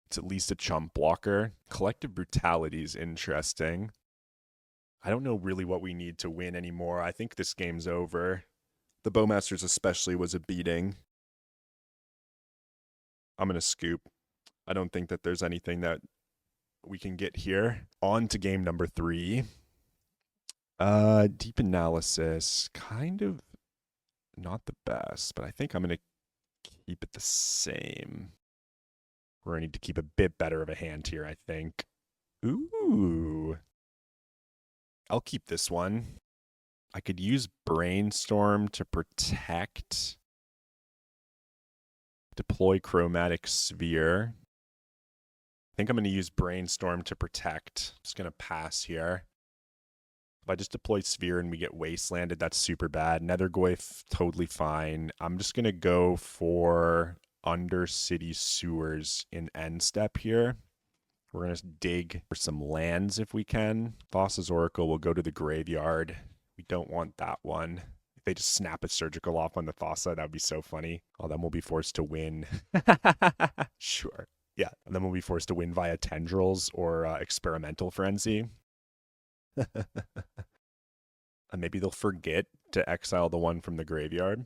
It's at least a chump blocker. Collective Brutality is interesting. I don't know really what we need to win anymore. I think this game's over. The Bowmasters especially was a beating. I'm going to scoop. I don't think that there's anything that we can get here. On to game number 3. Deep Analysis. Kind of not the best, but I think I'm going to keep it the same. We're going to need to keep a bit better of a hand here, I think. Ooh. I'll keep this one. I could use Brainstorm to protect. Deploy Chromatic Sphere. I think I'm going to use Brainstorm to protect. Just going to pass here. If I just deploy Sphere and we get Wastelanded, that's super bad. Nethergoyf, totally fine. I'm just going to go for Undercity Sewers in end step here. We're going to dig for some lands if we can. Thassa's Oracle will go to the graveyard. We don't want that one. If they just snap a Surgical off on the Thassa, that would be so funny. Oh, then we'll be forced to win. Sure. Yeah, and then we'll be forced to win via Tendrils or Experimental Frenzy. And maybe they'll forget to exile the one from the graveyard.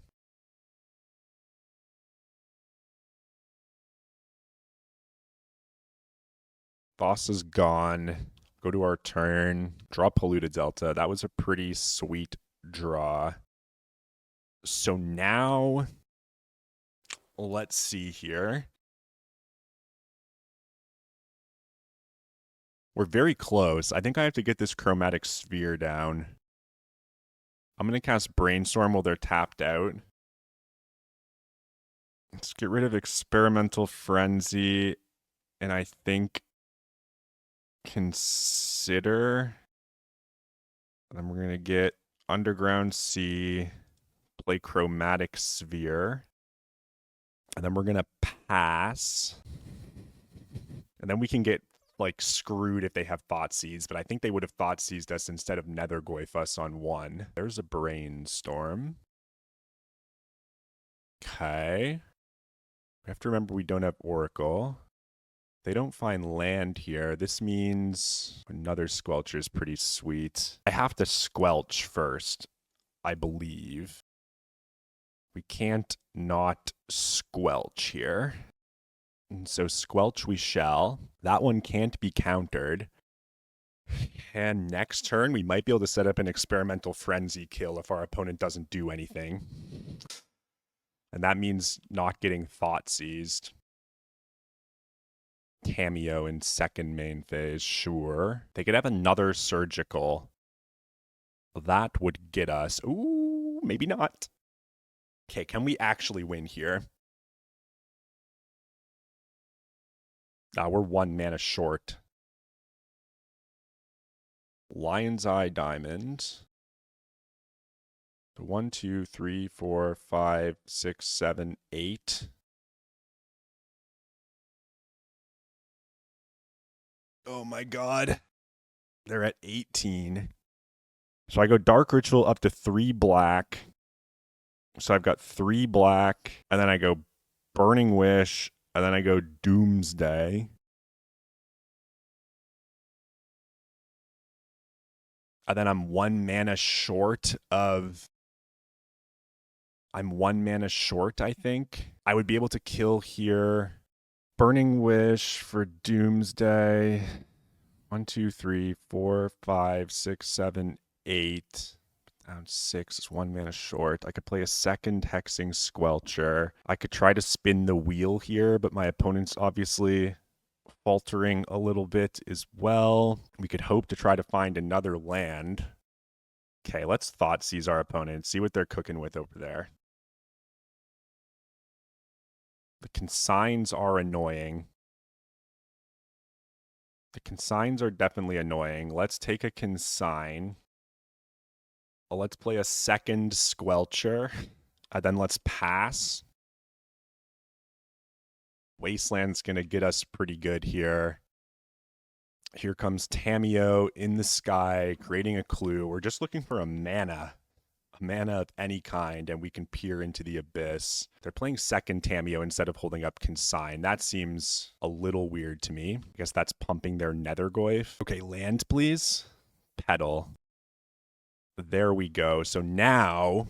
Boss is gone. Go to our turn. Draw Polluted Delta. That was a pretty sweet draw. So now, let's see here. We're very close. I think I have to get this Chromatic Sphere down. I'm going to cast Brainstorm while they're tapped out. Let's get rid of Experimental Frenzy. And I think consider. And then we're going to get Underground Sea, play Chromatic Sphere. And then we're going to pass. And then we can get like screwed if they have Thoughtseize, but I think they would have Thoughtseized us instead of Nethergoyf us on 1. There's a Brainstorm. Okay. We have to remember we don't have Oracle. They don't find land here. This means another Squelcher is pretty sweet. I have to Squelch first, I believe. We can't not Squelch here. And so Squelch we shall. That one can't be countered. And next turn, we might be able to set up an Experimental Frenzy kill if our opponent doesn't do anything. And that means not getting Thoughtseized. Cameo in second main phase, sure. They could have another Surgical. That would get us. Ooh, maybe not. Okay, can we actually win here? We're 1 mana short. Lion's Eye Diamond. 1, 2, 3, 4, 5, 6, 7, 8. Oh my god. They're at 18. So I go Dark Ritual up to 3 black. So I've got 3 black, and then I go Burning Wish, and then I go Doomsday. And then I'm 1 mana short of... I'm 1 mana short, I think. I would be able to kill here. Burning Wish for Doomsday. 1, 2, 3, 4, 5, 6, 7, 8. Down 6 is 1 mana short. I could play a second Hexing Squelcher. I could try to spin the wheel here, but my opponent's obviously faltering a little bit as well. We could hope to try to find another land. Okay, let's Thoughtseize our opponent, see what they're cooking with over there. The consigns are annoying. The consigns are definitely annoying. Let's take a consign. Let's play a second Squelcher. Then let's pass. Wasteland's going to get us pretty good here. Here comes Tamiyo in the sky, creating a clue. We're just looking for a mana of any kind, and we can peer into the abyss. They're playing second Tamiyo instead of holding up Consign. That seems a little weird to me. I guess that's pumping their Nethergoyf. Okay, land, please. Petal. There we go. So now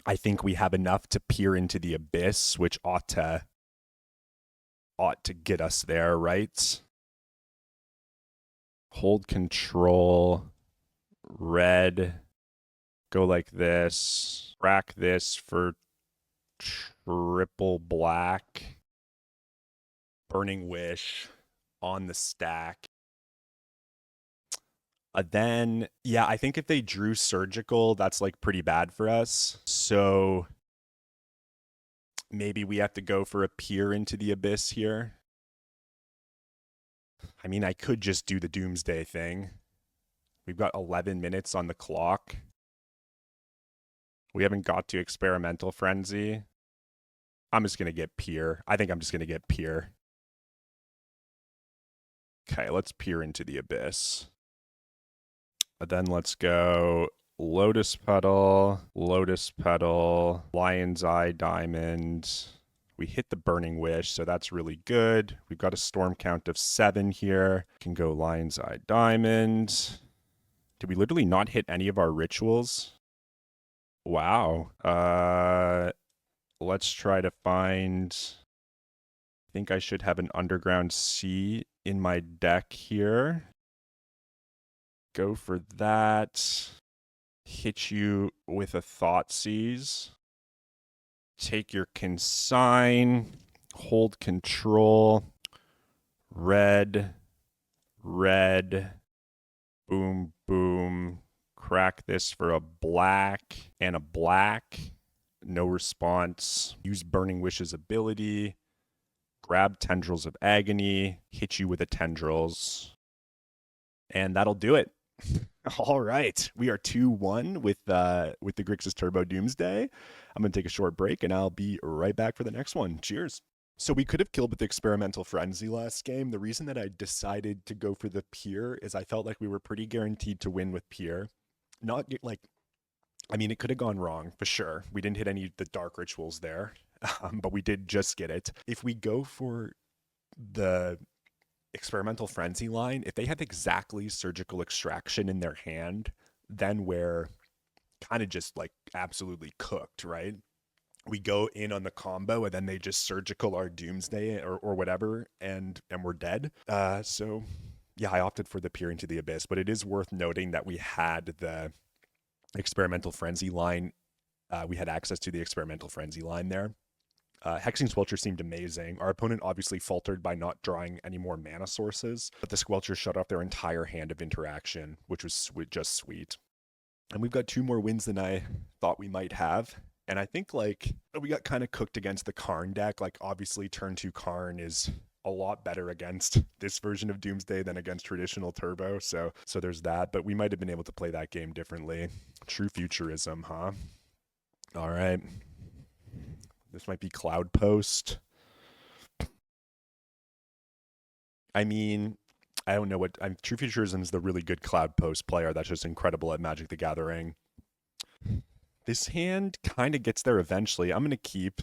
I think we have enough to peer into the abyss, which ought to get us there, right? Hold control. Red. Go like this. Rack this for triple black. Burning Wish on the stack. Then, yeah, I think if they drew Surgical, that's like pretty bad for us. So maybe we have to go for a peer into the abyss here. I mean, I could just do the Doomsday thing. We've got 11 minutes on the clock. We haven't got to Experimental Frenzy. I'm just going to get peer. I think I'm just going to get peer. Okay, let's peer into the abyss. Then let's go Lotus Petal, Lion's Eye Diamond. We hit the Burning Wish, so that's really good. We've got a storm count of 7 here. Can go Lion's Eye Diamond. Did we literally not hit any of our rituals? Wow. Let's try to find... I think I should have an Underground Sea in my deck here. Go for that. Hit you with a Thoughtseize. Take your Consign. Hold control. Red. Boom, boom. Crack this for a black and a black. No response. Use Burning Wish's ability. Grab Tendrils of Agony. Hit you with a Tendrils. And that'll do it. All right. We are 2-1 with the Grixis Turbo Doomsday. I'm going to take a short break, and I'll be right back for the next one. Cheers. So we could have killed with the Experimental Frenzy last game. The reason that I decided to go for the Peer is I felt like we were pretty guaranteed to win with Peer. Not like, I mean, it could have gone wrong for sure. We didn't hit any of the Dark Rituals there, but we did just get it. If we go for the Experimental Frenzy line, if they have exactly Surgical Extraction in their hand, then we're kind of just like absolutely cooked, right? We go in on the combo and then they just Surgical our Doomsday or whatever, and we're dead. So yeah, I opted for the Peer into the Abyss, but it is worth noting that we had the Experimental Frenzy line. We had access to the Experimental Frenzy line there. Hexing Squelcher seemed amazing. Our opponent obviously faltered by not drawing any more mana sources, but the Squelcher shut off their entire hand of interaction, which was just sweet. And we've got 2 more wins than I thought we might have. And I think like we got kind of cooked against the Karn deck. Like obviously turn 2 Karn is a lot better against this version of Doomsday than against traditional Turbo. So there's that, but we might have been able to play that game differently. TrueFuturism, huh? All right. This might be Cloud Post. I mean, I don't know what True Futurism is the really good Cloud Post player that's just incredible at Magic the Gathering. This hand kind of gets there eventually. I'm gonna keep.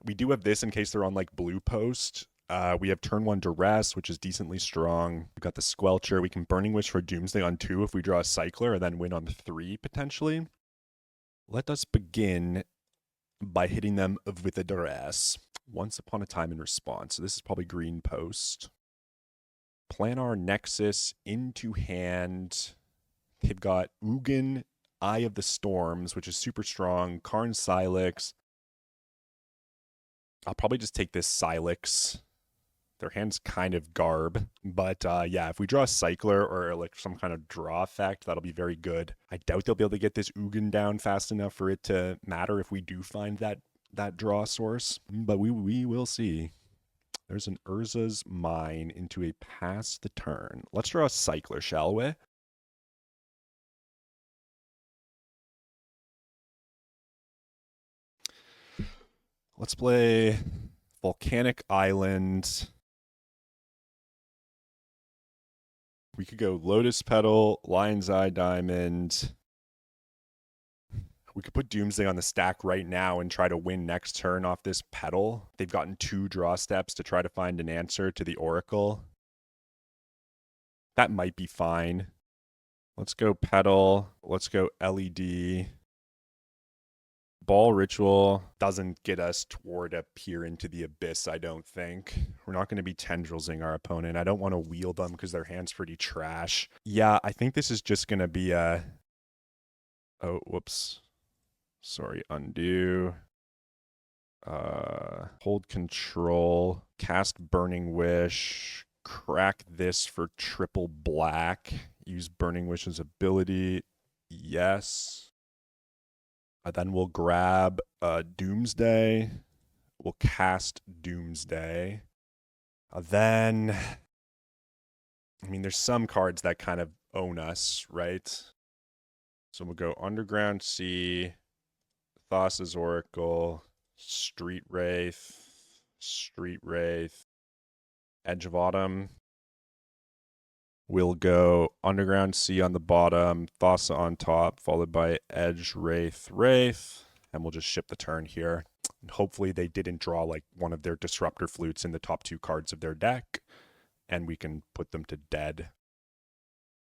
We do have this in case they're on like blue post. We have turn 1 Duress, which is decently strong. We've got the Squelcher. We can Burning Wish for Doomsday on 2 if we draw a Cycler, and then win on 3 potentially. Let us begin by hitting them with a Duress. Once Upon a Time in Response. So this is probably green post. Planar Nexus into hand. They've got Ugin, Eye of the Storms, which is super strong. Karn Silex. I'll probably just take this Silex. Their hand's kind of garb. But yeah, if we draw a Cycler or like some kind of draw effect, that'll be very good. I doubt they'll be able to get this Ugin down fast enough for it to matter if we do find that draw source. But we will see. There's an Urza's Mine into a pass the turn. Let's draw a Cycler, shall we? Let's play Volcanic Island. We could go Lotus Petal, Lion's Eye Diamond. We could put Doomsday on the stack right now and try to win next turn off this Petal. They've gotten 2 draw steps to try to find an answer to the Oracle. That might be fine. Let's go Petal. Let's go LED. Ball Ritual doesn't get us toward a peer into the abyss, I don't think. We're not going to be tendrilsing our opponent. I don't want to wield them because their hand's pretty trash. Yeah, I think this is just going to be a... Oh, whoops. Sorry, undo. Hold control. Cast Burning Wish. Crack this for triple black. Use Burning Wish's ability. Yes. Then we'll grab Doomsday. We'll cast Doomsday. Then, I mean, there's some cards that kind of own us, right? So we'll go Underground Sea, Thassa's Oracle, Street Wraith, Edge of Autumn. We'll go Underground Sea on the bottom, Thassa on top, followed by Edge, Wraith, and we'll just ship the turn here. And hopefully they didn't draw like one of their Disruptor Flutes in the top 2 cards of their deck, and we can put them to dead.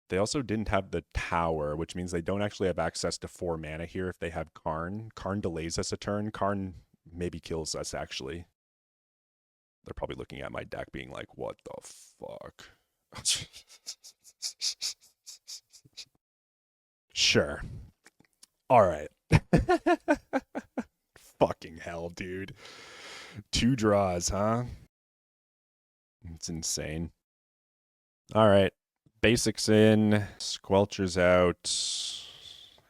They also didn't have the Tower, which means they don't actually have access to 4 mana here if they have Karn. Karn delays us a turn. Karn maybe kills us, actually. They're probably looking at my deck being like, what the fuck? Sure. All right. Fucking hell, dude. 2 draws, huh? It's insane. All right. Basics in, Squelchers out,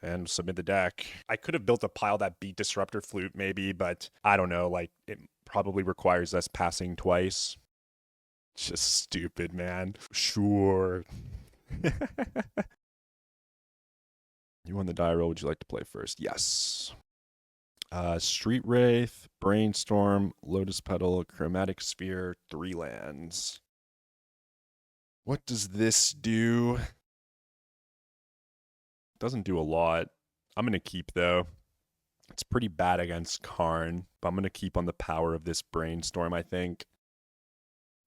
and submit the deck. I could have built a pile that beat Disruptor Flute maybe, but I don't know, like it probably requires us passing twice. Just stupid, man. Sure. You won the die roll. Would you like to play first? Yes. Street Wraith, Brainstorm, Lotus Petal, Chromatic Sphere, 3 lands. What does this do? Doesn't do a lot. I'm going to keep, though. It's pretty bad against Karn, but I'm going to keep on the power of this Brainstorm, I think.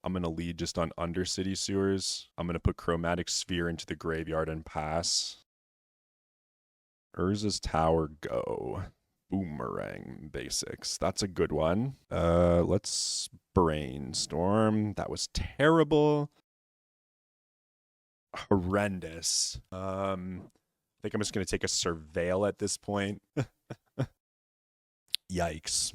I'm going to lead just on Undercity Sewers. I'm going to put Chromatic Sphere into the graveyard and pass. Urza's Tower, go. Boomerang basics. That's a good one. Let's Brainstorm. That was terrible. Horrendous. I think I'm just going to take a Surveil at this point. Yikes.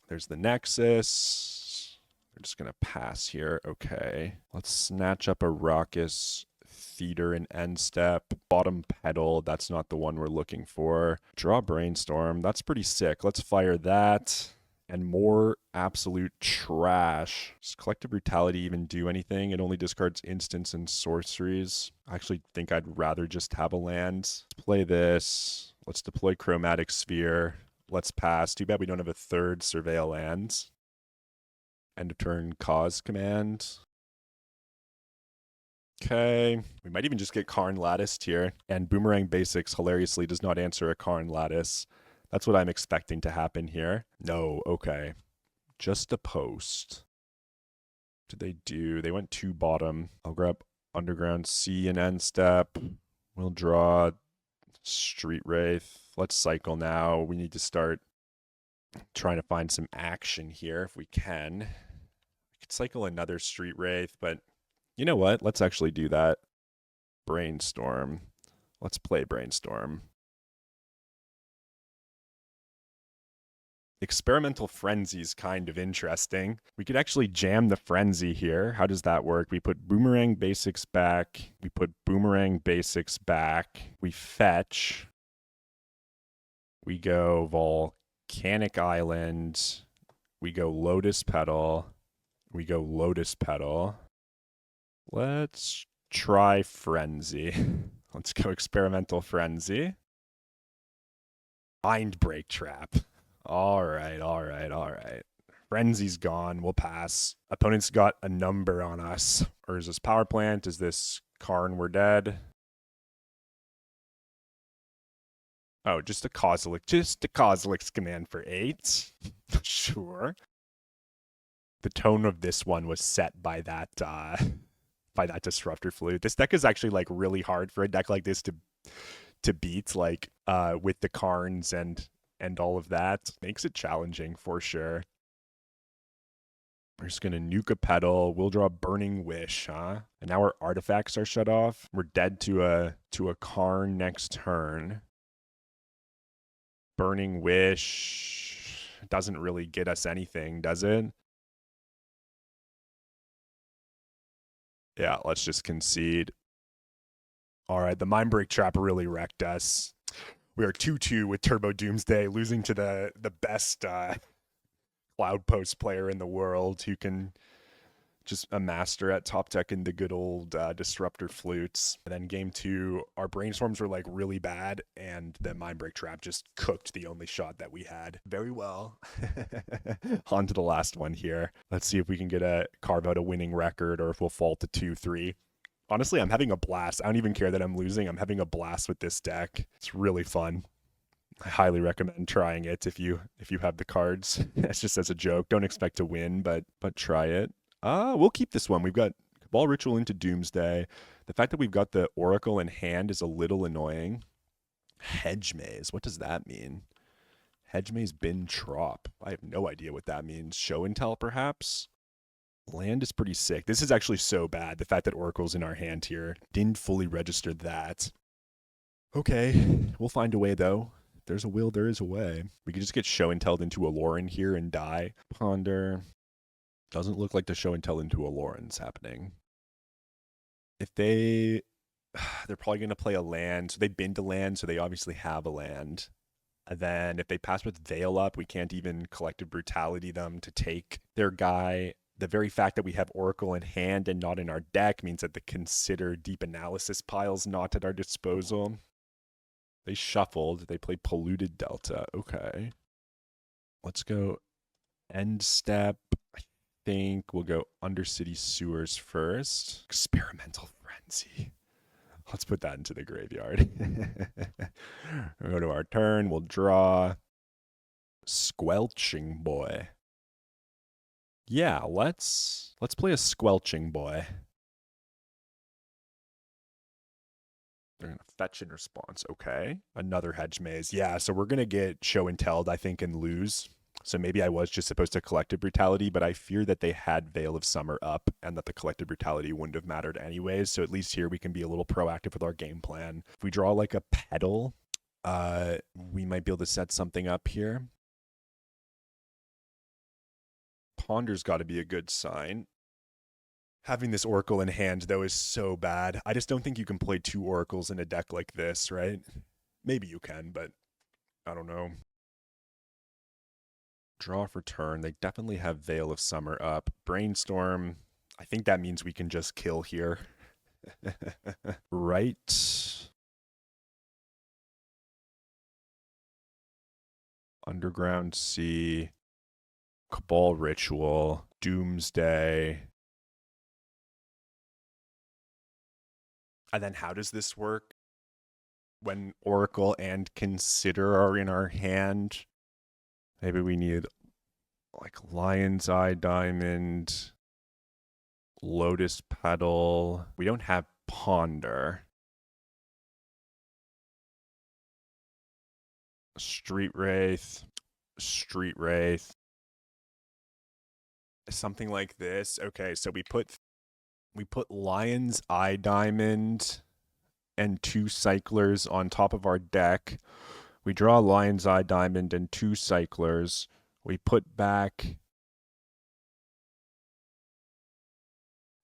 There's the Nexus. We're just going to pass here. Okay. Let's snatch up a Raucous Theater and End Step. Bottom Petal. That's not the one we're looking for. Draw Brainstorm. That's pretty sick. Let's fire that. And more absolute trash. Does Collective Brutality even do anything? It only discards instants and sorceries. I actually think I'd rather just have a land. Let's play this. Let's deploy Chromatic Sphere. Let's pass. Too bad we don't have a 3rd Surveil land. End of turn Cause command. Okay, we might even just get Karn latticed here. And Boomerang Basics hilariously does not answer a Karn lattice. That's what I'm expecting to happen here. No, okay. Just a post. What did they do? They went 2 bottom. I'll grab Underground C and end step. We'll draw Street Wraith. Let's cycle now. We need to start trying to find some action here if we can. We could cycle another Street Wraith, but you know what? Let's actually do that. Brainstorm. Let's play Brainstorm. Experimental Frenzy is kind of interesting. We could actually jam the Frenzy here. How does that work? We put Boomerang Basics back. We put Boomerang Basics back. We fetch. We go Volcanic Island. We go Lotus Petal. We go Lotus Petal. Let's try Frenzy. Let's go Experimental Frenzy. Mind Break Trap. All right. Frenzy's gone. We'll pass. Opponent's got a number on us. Or is this Power Plant? Is this Karn? We're dead. Oh, just a Kozilek command for 8. Sure. The tone of this one was set by that Disruptor Flute. This deck is actually like really hard for a deck like this to beat, like with the Karns and all of that. Makes it challenging for sure. We're just gonna nuke a Petal. We'll draw Burning Wish, huh? And now our artifacts are shut off. We're dead to a Karn next turn. Burning Wish doesn't really get us anything, does it? Yeah, let's just concede. All right, the Mind Break Trap really wrecked us. We are 2-2 with Turbo Doomsday, losing to the best Cloud Post player in the world who can just a master at top decking the good old Disruptor Flutes. And then game 2, our Brainstorms were like really bad, and the Mind Break Trap just cooked the only shot that we had very well. On to the last one here. Let's see if we can carve out a winning record, or if we'll fall to 2-3. Honestly, I'm having a blast. I don't even care that I'm losing. I'm having a blast with this deck. It's really fun. I highly recommend trying it if you have the cards. It's just as a joke. Don't expect to win, but try it. We'll keep this one. We've got Cabal Ritual into Doomsday. The fact that we've got the Oracle in hand is a little annoying. Hedge Maze. What does that mean? Hedge Maze Bin Trop. I have no idea what that means. Show and Tell, perhaps? Land is pretty sick. This is actually so bad. The fact that Oracle's in our hand here didn't fully register that. Okay, we'll find a way, though. If there's a will, there is a way. We could just get Show and Tell into a Lauren here and die. Ponder. Doesn't look like the Show and Tell into a Lauren's happening. If they're probably going to play a land. So they binned a land, so they obviously have a land. And then if they pass with Veil up, we can't even Collective Brutality them to take their guy. The very fact that we have Oracle in hand and not in our deck means that the Consider Deep Analysis pile's not at our disposal. They shuffled. They played Polluted Delta. Okay. Let's go end step. I think we'll go Undercity Sewers first. Experimental Frenzy. Let's put that into the graveyard. We'll go to our turn. We'll draw Squelching Boy. Yeah, let's play a Squelching Boy. They're going to fetch in response. Okay. Another Hedge Maze. Yeah, so we're going to get Show and Telled, I think, and lose. So maybe I was just supposed to Collective Brutality, but I fear that they had Veil of Summer up and that the Collective Brutality wouldn't have mattered anyways. So at least here we can be a little proactive with our game plan. If we draw like a Petal, we might be able to set something up here. Ponder's got to be a good sign. Having this Oracle in hand, though, is so bad. I just don't think you can play 2 Oracles in a deck like this, right? Maybe you can, but I don't know. Draw for turn. They definitely have Veil of Summer up. Brainstorm. I think that means we can just kill here. Right. Underground Sea. Cabal Ritual. Doomsday. And then how does this work? When Oracle and Consider are in our hand, maybe we need like Lion's Eye Diamond, Lotus Petal. We don't have Ponder. Street Wraith. Something like this. Okay, so we put Lion's Eye Diamond and 2 Cyclers on top of our deck. We draw Lion's Eye Diamond and 2 Cyclers. We put back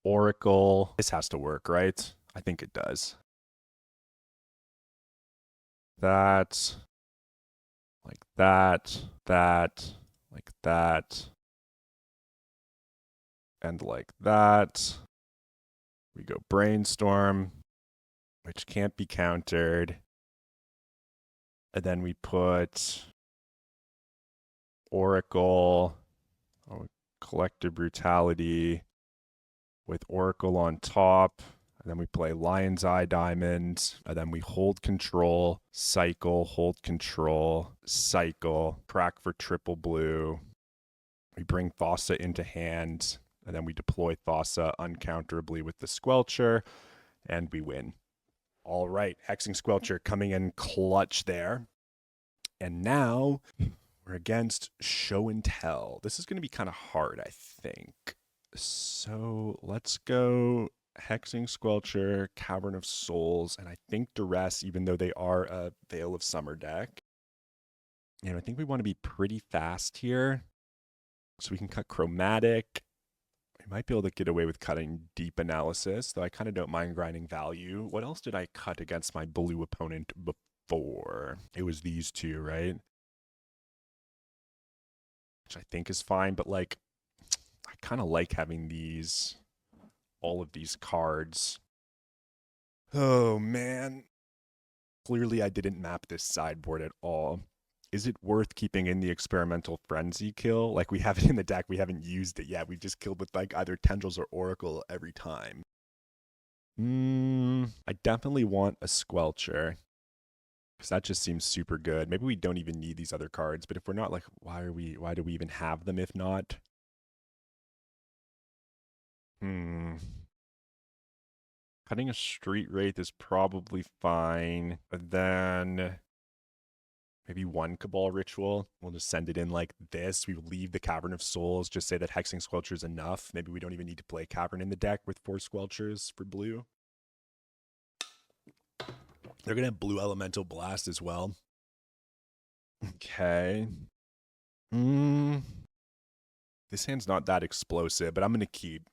Oracle. This has to work, right? I think it does. That, like that, like that, and like that. We go Brainstorm, which can't be countered. And then we put Oracle, Collective Brutality with Oracle on top. And then we play Lion's Eye Diamond. And then we hold control, cycle, hold control, cycle, crack for triple blue. We bring Thassa into hand. And then we deploy Thassa uncounterably with the Squelcher. And we win. All right, Hexing Squelcher coming in clutch there. And now we're against Show and Tell. This is going to be kind of hard, I think. So let's go Hexing Squelcher, Cavern of Souls, and I think Duress, even though they are a Veil of Summer deck. And I think we want to be pretty fast here. So we can cut Chromatic. We might be able to get away with cutting Deep Analysis, though I kind of don't mind grinding value. What else did I cut against my blue opponent before? It was these two, right? Which I think is fine, but like, I kind of like having these, all of these cards. Oh man. Clearly I didn't map this sideboard at all. Is it worth keeping in the Experimental Frenzy kill? Like, we have it in the deck, we haven't used it yet. We've just killed with like either Tendrils or Oracle every time. I definitely want a Squelcher, because that just seems super good. Maybe we don't even need these other cards, but if we're not, like, why do we even have them if not? Cutting a Street Wraith is probably fine. But then maybe 1 Cabal Ritual. We'll just send it in like this. We leave the Cavern of Souls, just say that Hexing Squelcher is enough. Maybe we don't even need to play Cavern in the deck with 4 Squelchers for blue. They're going to have Blue Elemental Blast as well. Okay. This hand's not that explosive, but I'm going to keep.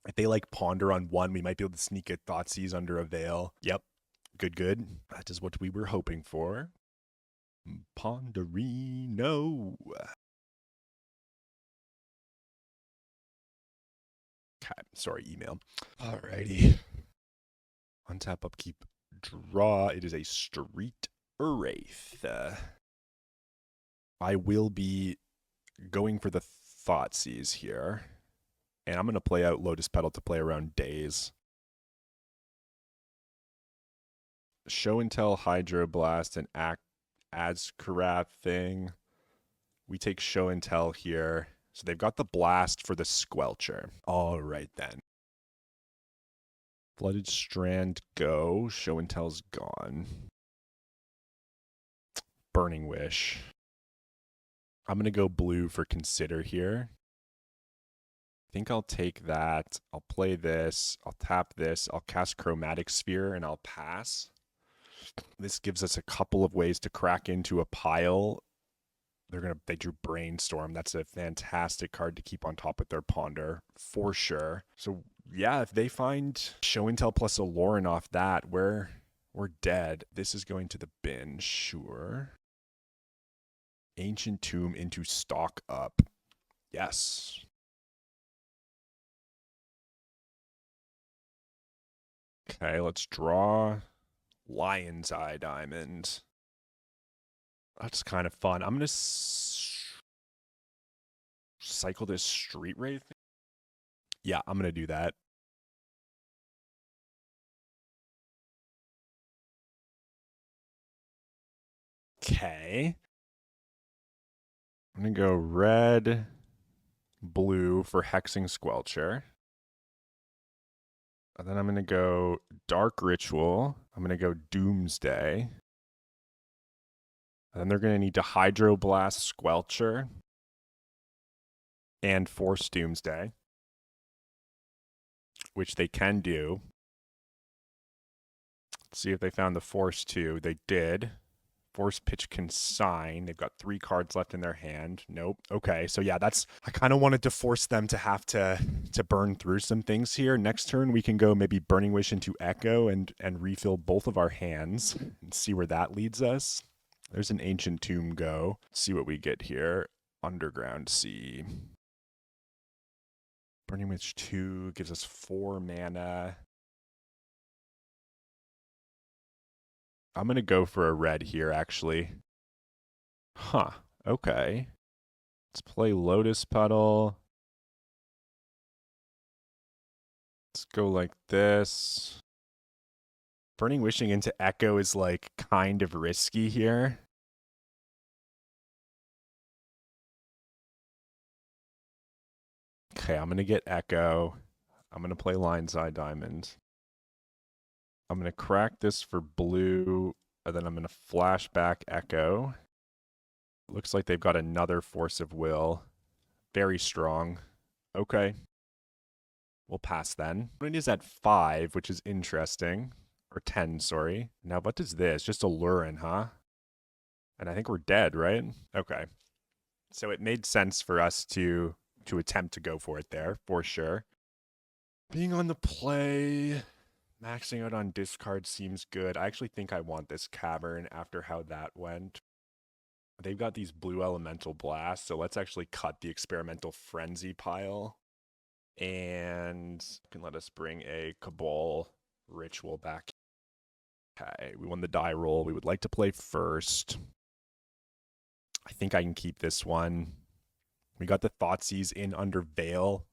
If they like Ponder on 1, we might be able to sneak a Thoughtseize under a Veil. Yep. Good. That is what we were hoping for. Ponderino. Okay, sorry, email. Alrighty. Untap, upkeep, draw. It is a Street Wraith. I will be going for the Thoughtseize here. And I'm going to play out Lotus Petal to play around Daze. Show and Tell, Hydroblast, and Azkarath thing. We take Show and Tell here. So they've got the Blast for the Squelcher. All right then. Flooded Strand, go. Show and Tell's gone. Burning Wish. I'm going to go blue for Consider here. I think I'll take that. I'll play this. I'll tap this. I'll cast Chromatic Sphere and I'll pass. This gives us a couple of ways to crack into a pile. They drew Brainstorm. That's a fantastic card to keep on top with their Ponder for sure. So yeah, if they find Show and Tell plus a Lauren off that, we're dead. This is going to the bin, sure. Ancient Tomb into Stock Up. Yes. Okay, let's draw Lion's Eye Diamond. That's kind of fun. I'm going to cycle this Street Wraith. Yeah, I'm going to do that. Okay. I'm going to go red, blue for Hexing Squelcher. And then I'm going to go Dark Ritual. I'm going to go Doomsday. And then they're going to need to Hydroblast Squelcher and Force Doomsday, which they can do. Let's see if they found the Force 2. They did. Force Pitch Consign. They've got 3 cards left in their hand. Nope. Okay, so yeah, that's... I kind of wanted to force them to have to burn through some things here. Next turn, we can go maybe Burning Wish into Echo and refill both of our hands and see where that leads us. There's an Ancient Tomb go. Let's see what we get here. Underground Sea. Burning Wish 2 gives us 4 mana. I'm going to go for a red here, actually. Huh. Okay. Let's play Lotus Petal. Let's go like this. Burning Wishing into Echo is like kind of risky here. Okay, I'm going to get Echo. I'm going to play Lionside Diamond. I'm going to crack this for blue, and then I'm going to flash back Echo. Looks like they've got another Force of Will. Very strong. Okay. We'll pass then. It is at 5, which is interesting. Or 10, sorry. Now, what is this? Just a Lurin, huh? And I think we're dead, right? Okay. So it made sense for us to attempt to go for it there, for sure. Being on the play, maxing out on discard seems good. I actually think I want this Cavern after how that went. They've got these blue elemental blasts, so let's actually cut the experimental frenzy pile. And can let us bring a Cabal ritual back. Okay, we won the die roll. We would like to play first. I think I can keep this one. We got the Thoughtseize in under Veil,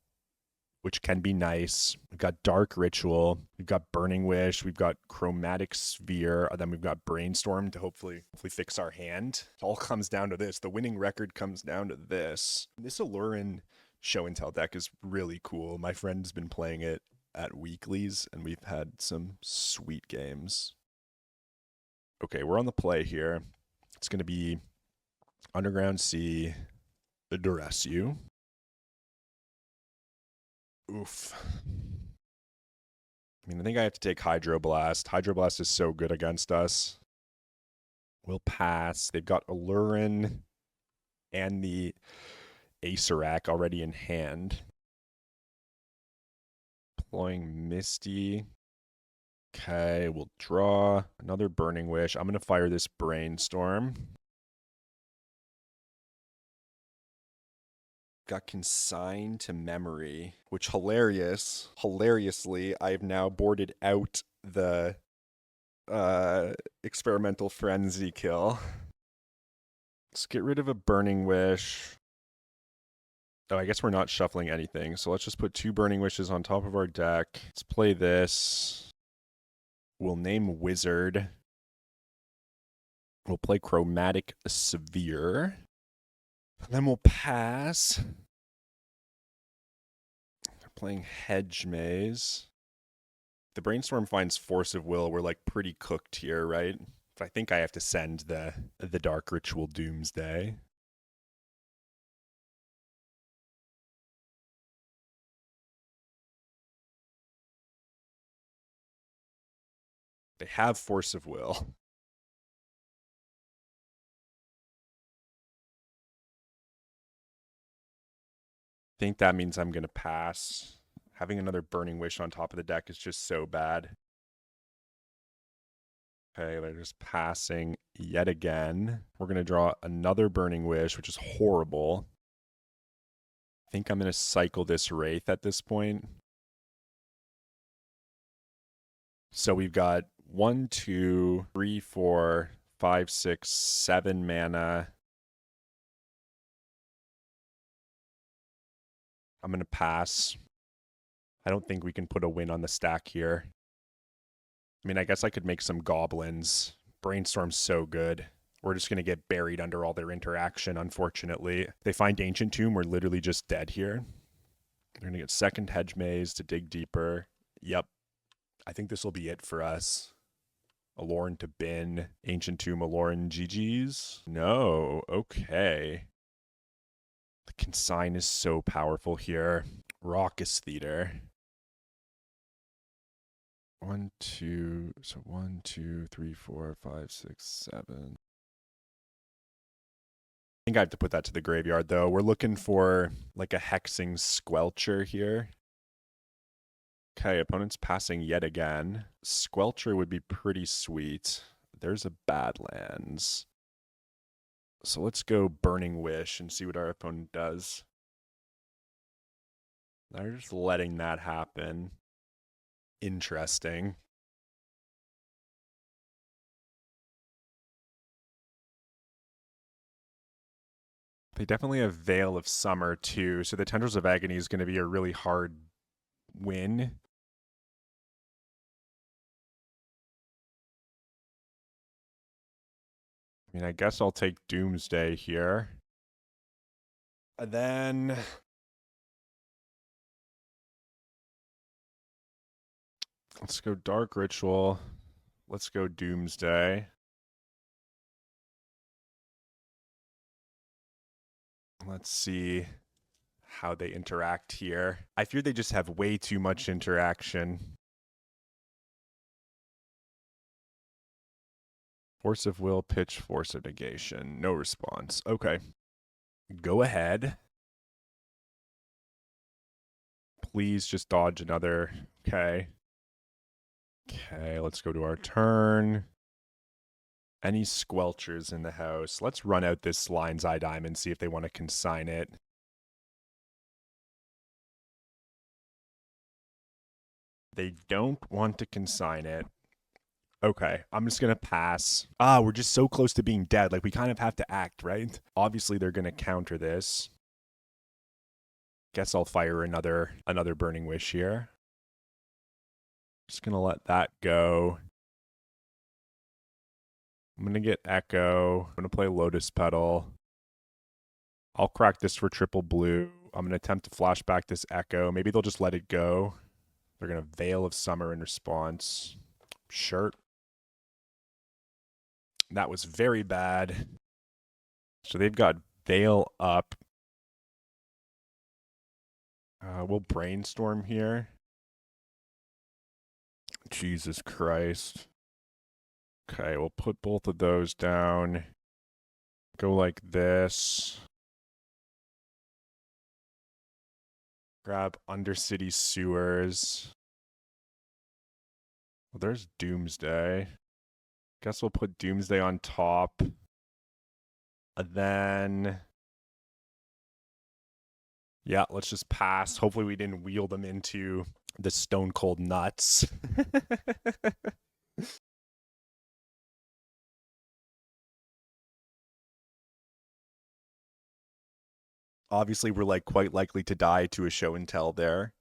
which can be nice. We've got Dark Ritual. We've got Burning Wish. We've got Chromatic Sphere. And then we've got Brainstorm to hopefully fix our hand. It all comes down to this. The winning record comes down to this. This Allurin Show and Tell deck is really cool. My friend's been playing it at weeklies, and we've had some sweet games. Okay, we're on the play here. It's going to be Underground Sea, Duress You. Oof. I mean, I think I have to take Hydroblast. Hydroblast is so good against us. We'll pass. They've got Allurin and the Acerak already in hand. Deploying Misty. Okay, we'll draw another Burning Wish. I'm going to fire this Brainstorm. Got Consigned to Memory, which hilariously, I've now boarded out the Experimental Frenzy kill. Let's get rid of a Burning Wish. Oh, I guess we're not shuffling anything, so let's just put 2 Burning Wishes on top of our deck. Let's play this. We'll name Wizard. We'll play Chromatic Sphere. Then we'll pass. They're playing Hedge Maze. The Brainstorm finds Force of Will. We're like pretty cooked here, right? I think I have to send the Dark Ritual Doomsday. They have Force of Will. I think that means I'm going to pass. Having another Burning Wish on top of the deck is just so bad. Okay, they're just passing yet again. We're going to draw another Burning Wish, which is horrible. I think I'm going to cycle this Wraith at this point. So we've got 1, 2, 3, 4, 5, 6, 7 mana. I'm going to pass. I don't think we can put a win on the stack here. I mean, I guess I could make some goblins. Brainstorm's so good. We're just going to get buried under all their interaction, unfortunately. If they find Ancient Tomb, we're literally just dead here. They're going to get second Hedge Maze to dig deeper. Yep. I think this will be it for us. Aloran to bin. Ancient Tomb, Aloran, GG's. No. Okay. The consign is so powerful here. Raucous Theater. 1, 2, so 1, 2, 3, 4, 5, 6, 7. I think I have to put that to the graveyard, though. We're looking for, like, a Hexing Squelcher here. Okay, opponent's passing yet again. Squelcher would be pretty sweet. There's a Badlands. So let's go Burning Wish and see what our opponent does. They're just letting that happen. Interesting. They definitely have Veil of Summer, too, so the Tendrils of Agony is going to be a really hard win. I mean, I guess I'll take Doomsday here. And then... let's go Dark Ritual. Let's go Doomsday. Let's see how they interact here. I fear they just have way too much interaction. Force of Will, Pitch, Force of Negation. No response. Okay. Go ahead. Please just dodge another. Okay. Okay, let's go to our turn. Any Squelchers in the house? Let's run out this Lion's Eye Diamond, see if they want to consign it. They don't want to consign it. Okay, I'm just going to pass. We're just so close to being dead. Like, we kind of have to act, right? Obviously, they're going to counter this. Guess I'll fire another Burning Wish here. Just going to let that go. I'm going to get Echo. I'm going to play Lotus Petal. I'll crack this for triple blue. I'm going to attempt to flashback this Echo. Maybe they'll just let it go. They're going to Veil of Summer in response. Sure. That was very bad. So they've got Veil up. We'll Brainstorm here. Jesus Christ. Okay, we'll put both of those down. Go like this. Grab Undercity Sewers. Well, there's Doomsday. Guess we'll put Doomsday on top. And then... yeah, let's just pass. Hopefully we didn't wheel them into the Stone Cold Nuts. Obviously, we're like quite likely to die to a show and tell there.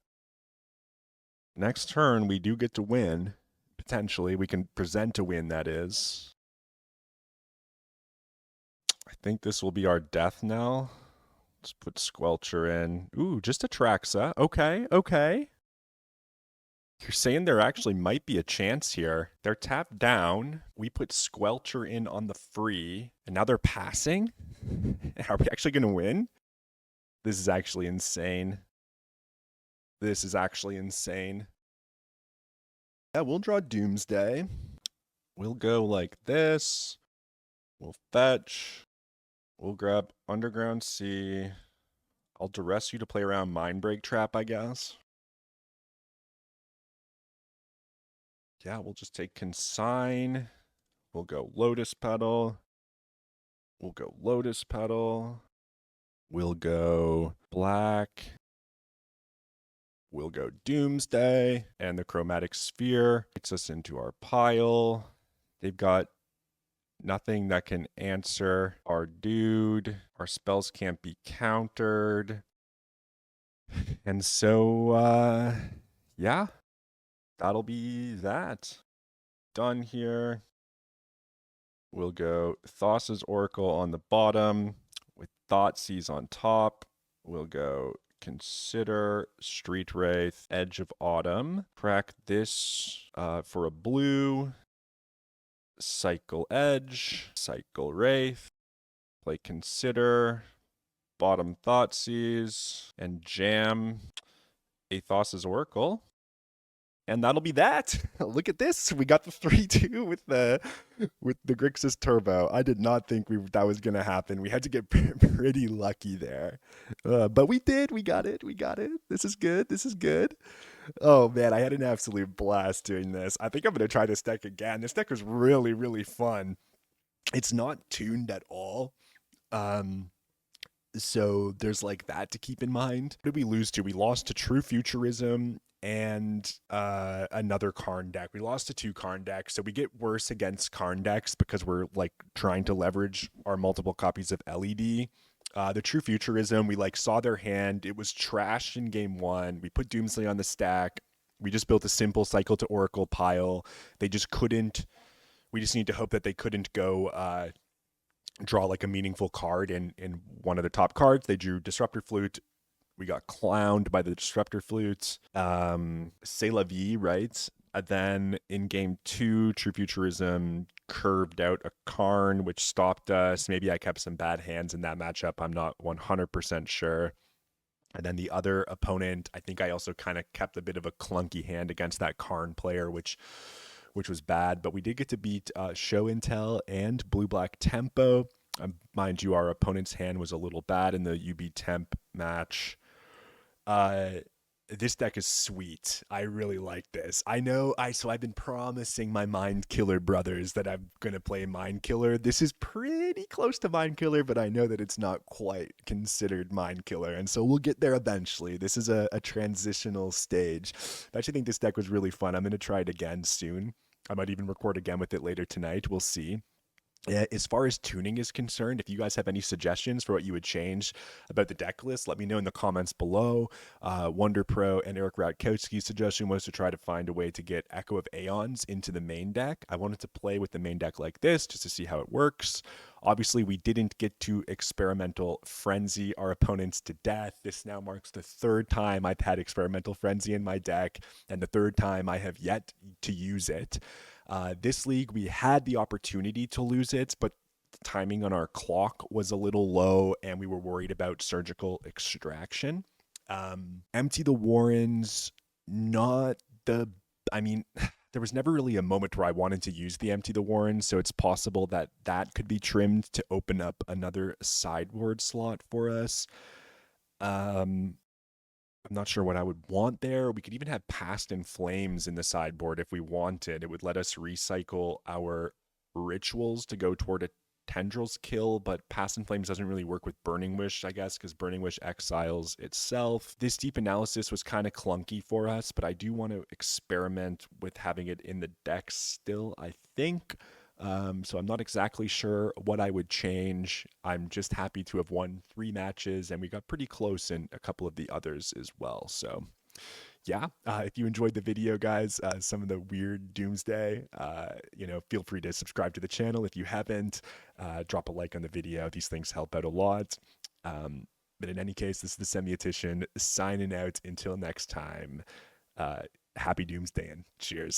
Next turn, we do get to win. Potentially, we can present a win, that is. I think this will be our death knell. Let's put Squelcher in. Ooh, just a Traxa. Okay, okay. You're saying there actually might be a chance here. They're tapped down. We put Squelcher in on the free, and now they're passing? Are we actually going to win? This is actually insane. This is actually insane. Yeah, we'll draw Doomsday. We'll go like this. We'll fetch. We'll grab Underground Sea. I'll duress you to play around Mindbreak Trap, I guess. Yeah, we'll just take Consign. We'll go Lotus Petal. We'll go Lotus Petal. We'll go Black. We'll go Doomsday. And the Chromatic Sphere gets us into our pile. They've got nothing that can answer our dude. Our spells can't be countered. And so, yeah, that'll be that. Done here. We'll go Thassa's Oracle on the bottom with Thoughtseize on top. We'll go Consider, Street Wraith, Edge of Autumn. Crack this for a blue. Cycle Edge, Cycle Wraith. Play Consider, bottom Thoughtseize, and jam Athos's Oracle. And that'll be that. Look at this. We got the 3-2 with the Grixis Turbo. I did not think that was going to happen. We had to get pretty lucky there. But we did. We got it. We got it. This is good. This is good. Oh, man. I had an absolute blast doing this. I think I'm going to try this deck again. This deck was really, really fun. It's not tuned at all. So there's like that to keep in mind. What did we lose to? We lost to TrueFuturism and another Karn deck. We lost to 2 Karn decks, so we get worse against Karn decks because we're like trying to leverage our multiple copies of LED. The TrueFuturism, we like saw their hand. It was trash in game 1. We put Doomsday on the stack. We just built a simple cycle to Oracle pile. They just couldn't. We just need to hope that they couldn't go draw like a meaningful card in one of the top cards. They drew Disruptor Flute. We got clowned by the Disruptor Flute. C'est la vie, right? And then in game 2, TrueFuturism curved out a Karn, which stopped us. Maybe I kept some bad hands in that matchup. I'm not 100% sure. And then the other opponent, I think I also kind of kept a bit of a clunky hand against that Karn player, which was bad. But we did get to beat Show Intel and Blue Black Tempo. Mind you, our opponent's hand was a little bad in the UB Temp match. This deck is sweet. I really like this. So I've been promising my Mind Killer brothers that I'm going to play Mind Killer. This is pretty close to Mind Killer, but I know that it's not quite considered Mind Killer. And so we'll get there eventually. This is a transitional stage. I actually think this deck was really fun. I'm going to try it again soon. I might even record again with it later tonight. We'll see. As far as tuning is concerned, if you guys have any suggestions for what you would change about the deck list, let me know in the comments below. Wonder Pro and Eric Radkowski's suggestion was to try to find a way to get Echo of Aeons into the main deck. I wanted to play with the main deck like this just to see how it works. Obviously, we didn't get to Experimental Frenzy our opponents to death. This now marks the 3rd time I've had Experimental Frenzy in my deck, and the 3rd time I have yet to use it. This league, we had the opportunity to lose it, but the timing on our clock was a little low, and we were worried about surgical extraction. Empty the Warrens, there was never really a moment where I wanted to use the Empty the Warrens, so it's possible that that could be trimmed to open up another sideboard slot for us. I'm not sure what I would want there. We could even have Past in Flames in the sideboard if we wanted. It would let us recycle our rituals to go toward a Tendrils kill, but Past in Flames doesn't really work with Burning Wish, I guess, because Burning Wish exiles itself. This deep analysis was kind of clunky for us, but I do want to experiment with having it in the deck still, I think. So I'm not exactly sure what I would change. I'm just happy to have won 3 matches, and we got pretty close in a couple of the others as well. So yeah, if you enjoyed the video, guys, some of the weird Doomsday, feel free to subscribe to the channel if you haven't. Drop a like on the video. These things help out a lot. But in any case, this is the Semiotician signing out. Until next time, happy Doomsday and cheers.